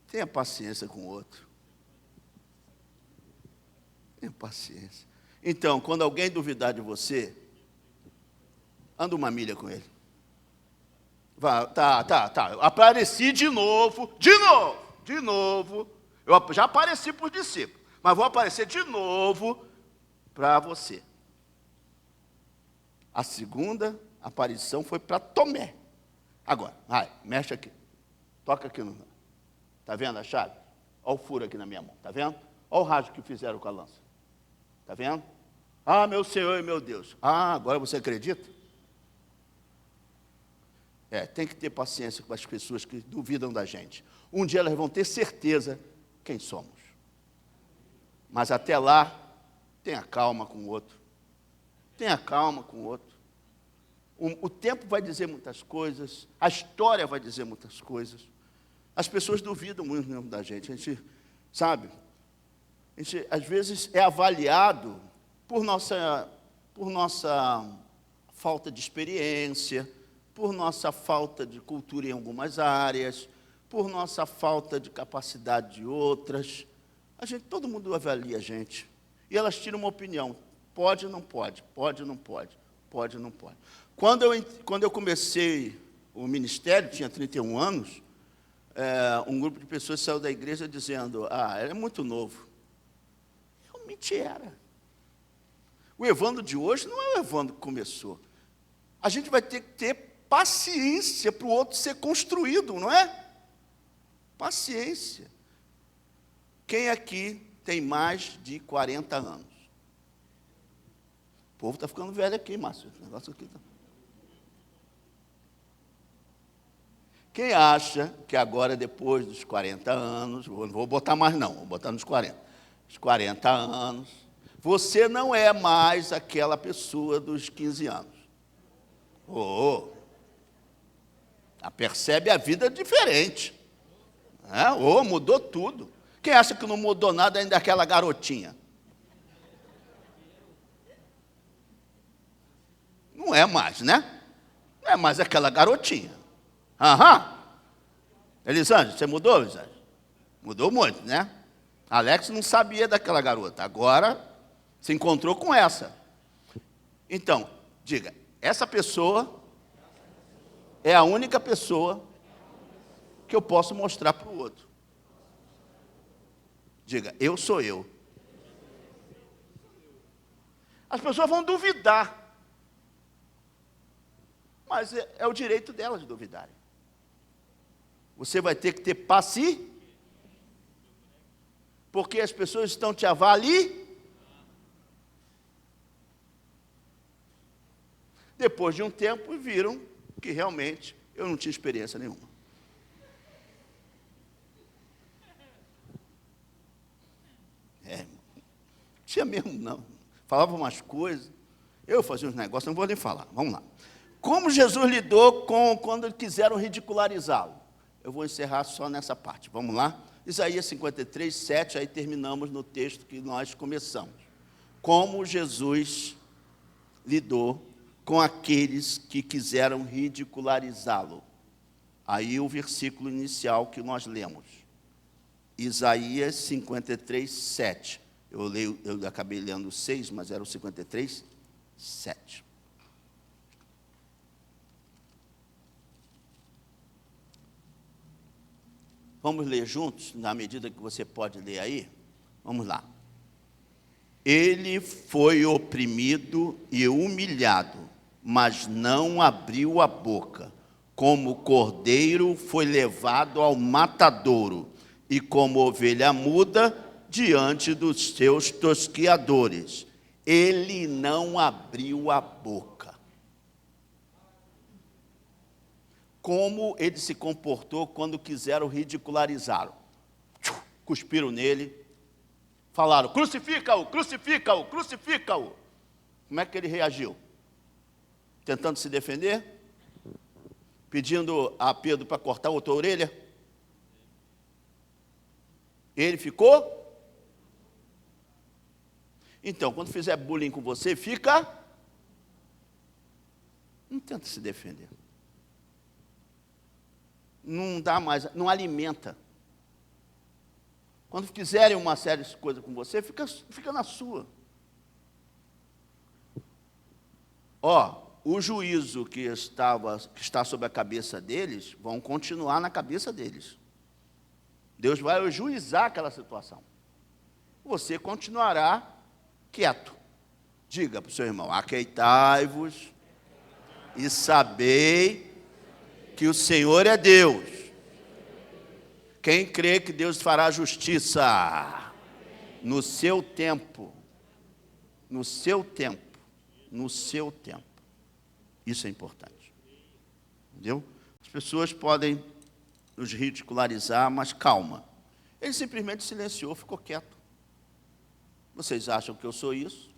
Tenha paciência com o outro. Tenha paciência. Então, quando alguém duvidar de você, anda uma milha com ele. Tá. Eu apareci de novo. Eu já apareci para os discípulos, mas vou aparecer de novo para você. A segunda aparição foi para Tomé. Agora, mexe aqui. Toca aqui no... Está vendo a chave? Olha o furo aqui na minha mão. Está vendo? Olha o rasgo que fizeram com a lança. Está vendo? Ah, meu Senhor e meu Deus. Ah, agora você acredita? Tem que ter paciência com as pessoas que duvidam da gente. Um dia elas vão ter certeza quem somos. Mas até lá, tenha calma com o outro. Tenha calma com o outro. O tempo vai dizer muitas coisas, a história vai dizer muitas coisas. As pessoas duvidam muito mesmo da gente. A gente, sabe, às vezes é avaliado por nossa falta de experiência, por nossa falta de cultura em algumas áreas, por nossa falta de capacidade de outras. Todo mundo avalia a gente. E elas tiram uma opinião. Pode ou não pode? Pode ou não pode? Pode ou não pode? Quando eu comecei o ministério, tinha 31 anos, um grupo de pessoas saiu da igreja dizendo, ele é muito novo. Realmente era. O Evandro de hoje não é o Evandro que começou. A gente vai ter que ter paciência para o outro ser construído, não é? Paciência. Quem aqui tem mais de 40 anos? O povo está ficando velho aqui, Márcio. O negócio aqui está... Quem acha que agora, depois dos 40 anos, não vou botar mais não, vou botar nos 40. Os 40 anos, você não é mais aquela pessoa dos 15 anos. Percebe a vida diferente. Mudou tudo. Quem acha que não mudou nada ainda é aquela garotinha? Não é mais, né? Não é mais aquela garotinha. Elisângela, você mudou, Elisângela? Mudou muito, né? Alex não sabia daquela garota. Agora se encontrou com essa. Então, diga, essa pessoa é a única pessoa que eu posso mostrar para o outro. Diga, eu sou eu. As pessoas vão duvidar. Mas é o direito delas de duvidarem. Você vai ter que ter paciência, porque as pessoas estão te avaliando. Depois de um tempo, viram que realmente eu não tinha experiência nenhuma. Tinha mesmo, não. Falava umas coisas, eu fazia uns negócios, não vou nem falar. Vamos lá. Como Jesus lidou quando quiseram ridicularizá-lo? Eu vou encerrar só nessa parte. Vamos lá? Isaías 53, 7, aí terminamos no texto que nós começamos. Como Jesus lidou com aqueles que quiseram ridicularizá-lo. Aí o versículo inicial que nós lemos. Isaías 53, 7. Eu acabei lendo 6, mas era o 53, 7. Vamos ler juntos, na medida que você pode ler aí? Vamos lá. Ele foi oprimido e humilhado, mas não abriu a boca. Como cordeiro foi levado ao matadouro, e como ovelha muda diante dos seus tosquiadores. Ele não abriu a boca. Como ele se comportou quando quiseram ridicularizá-lo? Cuspiram nele, falaram, crucifica-o, crucifica-o, crucifica-o. Como é que ele reagiu? Tentando se defender? Pedindo a Pedro para cortar outra orelha? Ele ficou? Então, quando fizer bullying com você, fica? Não tenta se defender. Não dá mais, não alimenta. Quando quiserem uma série de coisas com você, fica na sua. O juízo que está sobre a cabeça deles, vão continuar na cabeça deles. Deus vai juizar aquela situação. Você continuará quieto. Diga para o seu irmão, aqueitai-vos e sabei que o Senhor é Deus. Quem crê que Deus fará justiça no seu tempo, no seu tempo, no seu tempo. Isso é importante. Entendeu? As pessoas podem nos ridicularizar, mas calma. Ele simplesmente silenciou, ficou quieto. Vocês acham que eu sou isso?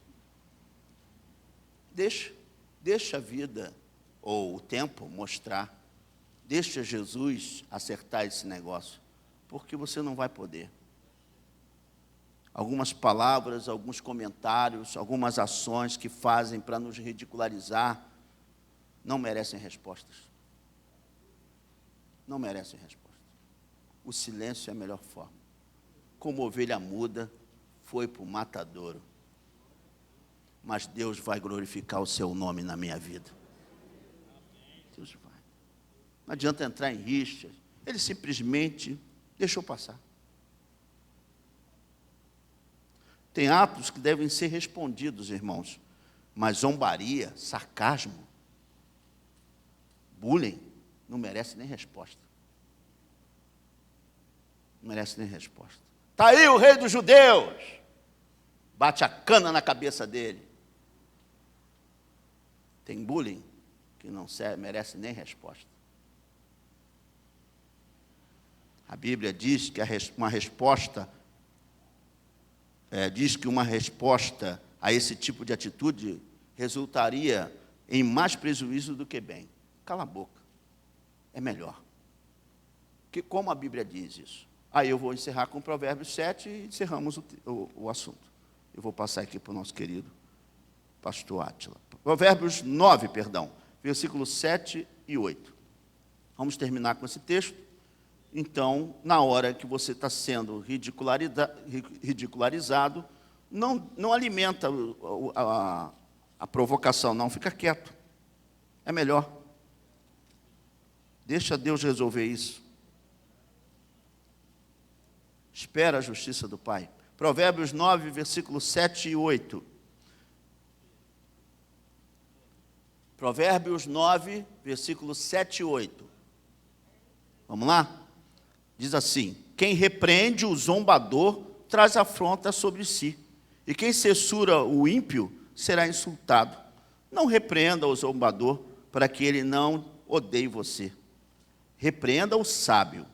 Deixa a vida ou o tempo mostrar. Deixa Jesus acertar esse negócio, porque você não vai poder. Algumas palavras, alguns comentários, algumas ações que fazem para nos ridicularizar, não merecem respostas. Não merecem respostas. O silêncio é a melhor forma. Como ovelha muda, foi para o matadouro. Mas Deus vai glorificar o seu nome na minha vida. Deus vai. Não adianta entrar em rixas. Ele simplesmente deixou passar. Tem atos que devem ser respondidos, irmãos. Mas zombaria, sarcasmo, bullying, não merece nem resposta. Não merece nem resposta. Está aí o rei dos judeus. Bate a cana na cabeça dele. Tem bullying que não merece nem resposta. A Bíblia diz que uma resposta a esse tipo de atitude resultaria em mais prejuízo do que bem. Cala a boca. É melhor. Como a Bíblia diz isso? Aí eu vou encerrar com Provérbios 7 e encerramos o assunto. Eu vou passar aqui para o nosso querido pastor Átila. Provérbios 9, versículos 7 e 8. Vamos terminar com esse texto. Então, na hora que você está sendo ridicularizado, não alimenta a provocação, não, fica quieto. É melhor. Deixa Deus resolver isso. Espera a justiça do Pai. Provérbios 9, versículos 7 e 8. Provérbios 9, versículos 7 e 8. Vamos lá? Diz assim: quem repreende o zombador traz afronta sobre si, e quem censura o ímpio será insultado. Não repreenda o zombador, para que ele não odeie você. Repreenda o sábio,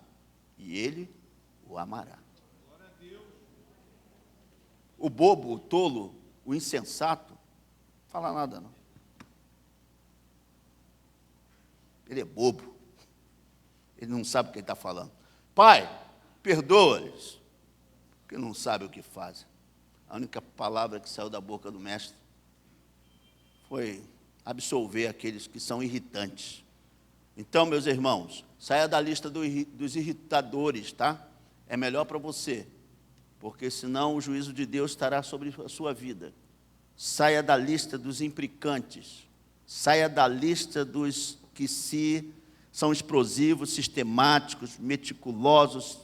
e ele o amará. O bobo, o tolo, o insensato, não fala nada não. Ele é bobo. Ele não sabe o que ele está falando. Pai, perdoa-lhes, porque não sabe o que fazem. A única palavra que saiu da boca do mestre foi absolver aqueles que são irritantes. Então, meus irmãos, saia da lista dos irritadores, tá? É melhor para você, porque senão o juízo de Deus estará sobre a sua vida. Saia da lista dos implicantes. Saia da lista dos que se são explosivos, sistemáticos, meticulosos,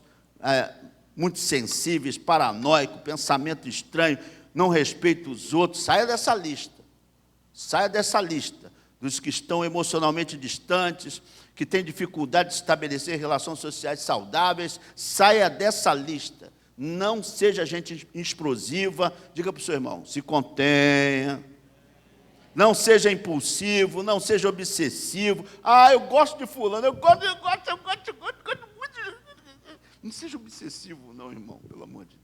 muito sensíveis, paranoicos, pensamento estranho, não respeita os outros. Saia dessa lista. Saia dessa lista dos que estão emocionalmente distantes, que têm dificuldade de estabelecer relações sociais saudáveis. Saia dessa lista. Não seja gente explosiva. Diga para o seu irmão, se contenha. Não seja impulsivo, não seja obsessivo. Eu gosto de fulano, eu gosto muito. Não seja obsessivo não, irmão, pelo amor de Deus.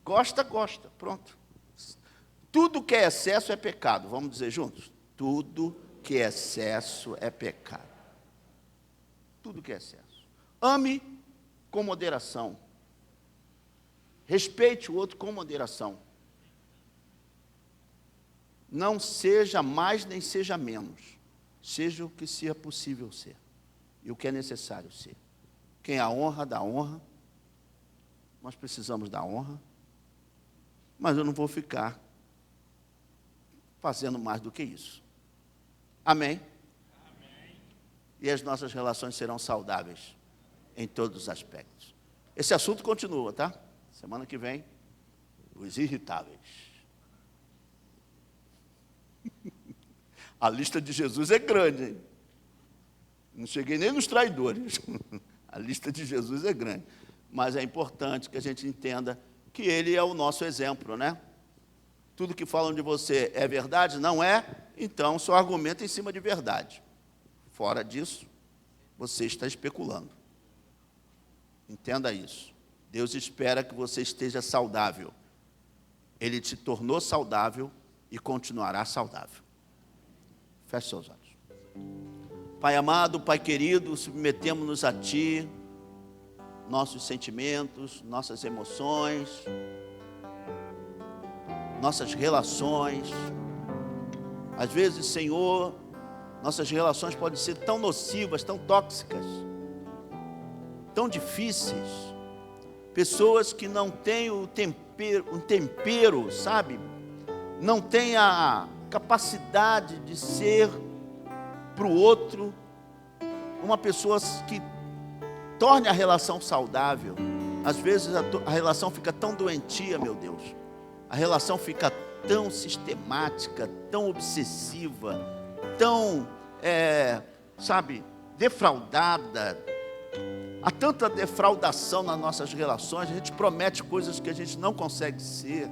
Gosta, pronto. Tudo que é excesso é pecado, vamos dizer juntos? Tudo que é excesso é pecado. Tudo que é excesso. Ame com moderação. Respeite o outro com moderação. Não seja mais nem seja menos. Seja o que seja possível ser. E o que é necessário ser. Quem a honra, dá honra. Nós precisamos da honra. Mas eu não vou ficar fazendo mais do que isso. Amém? Amém. E as nossas relações serão saudáveis em todos os aspectos. Esse assunto continua, tá? Semana que vem, os irritáveis. A lista de Jesus é grande, hein? Não cheguei nem nos traidores. A lista de Jesus é grande. Mas é importante que a gente entenda que ele é o nosso exemplo, né? Tudo que falam de você é verdade? Não é? Então, só argumenta em cima de verdade. Fora disso, você está especulando. Entenda isso. Deus espera que você esteja saudável. Ele te tornou saudável e continuará saudável. Feche seus olhos. Pai amado, Pai querido, submetemos-nos a Ti, nossos sentimentos, nossas emoções, nossas relações. Às vezes, Senhor, nossas relações podem ser tão nocivas, tão tóxicas, tão difíceis. Pessoas que não têm um tempero, sabe? Não têm a capacidade de ser para o outro uma pessoa que torne a relação saudável. Às vezes a relação fica tão doentia, meu Deus. A relação fica tão sistemática, tão obsessiva, tão, defraudada. Há tanta defraudação nas nossas relações, a gente promete coisas que a gente não consegue ser.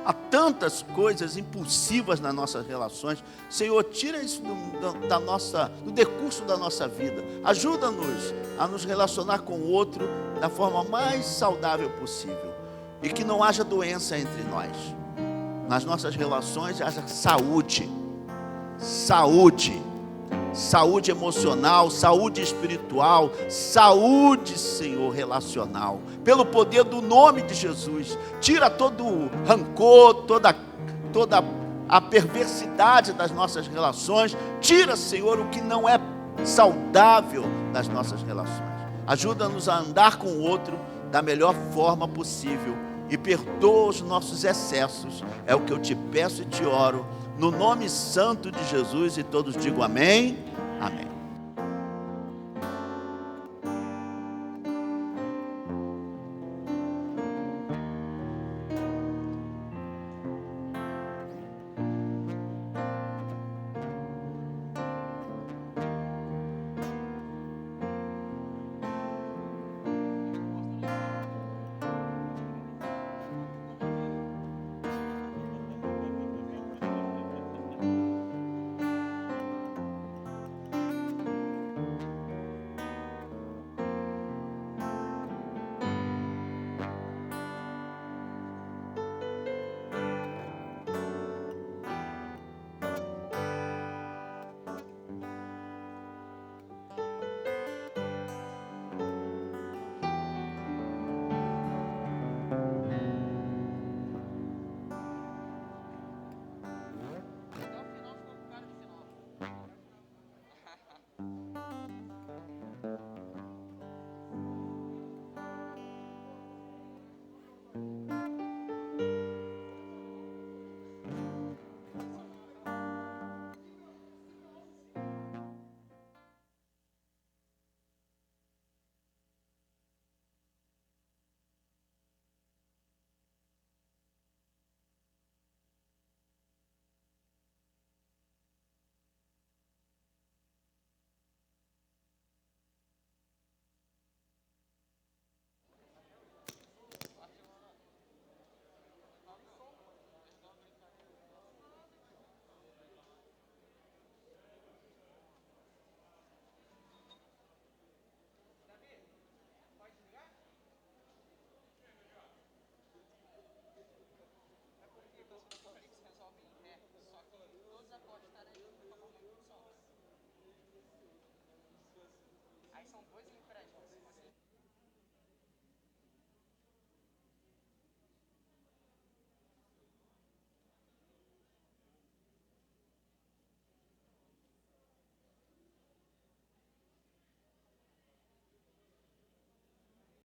Há tantas coisas impulsivas nas nossas relações. Senhor, tira isso do decurso da nossa vida. Ajuda-nos a nos relacionar com o outro da forma mais saudável possível. E que não haja doença entre nós. Nas nossas relações haja saúde. Saúde emocional, saúde espiritual, saúde, Senhor, relacional. Pelo poder do nome de Jesus, tira todo o rancor, toda a perversidade das nossas relações. Tira, Senhor, o que não é saudável das nossas relações. Ajuda-nos a andar com o outro da melhor forma possível e perdoa os nossos excessos. É o que eu te peço e te oro, no nome santo de Jesus, e todos digam amém, amém. Aí são dois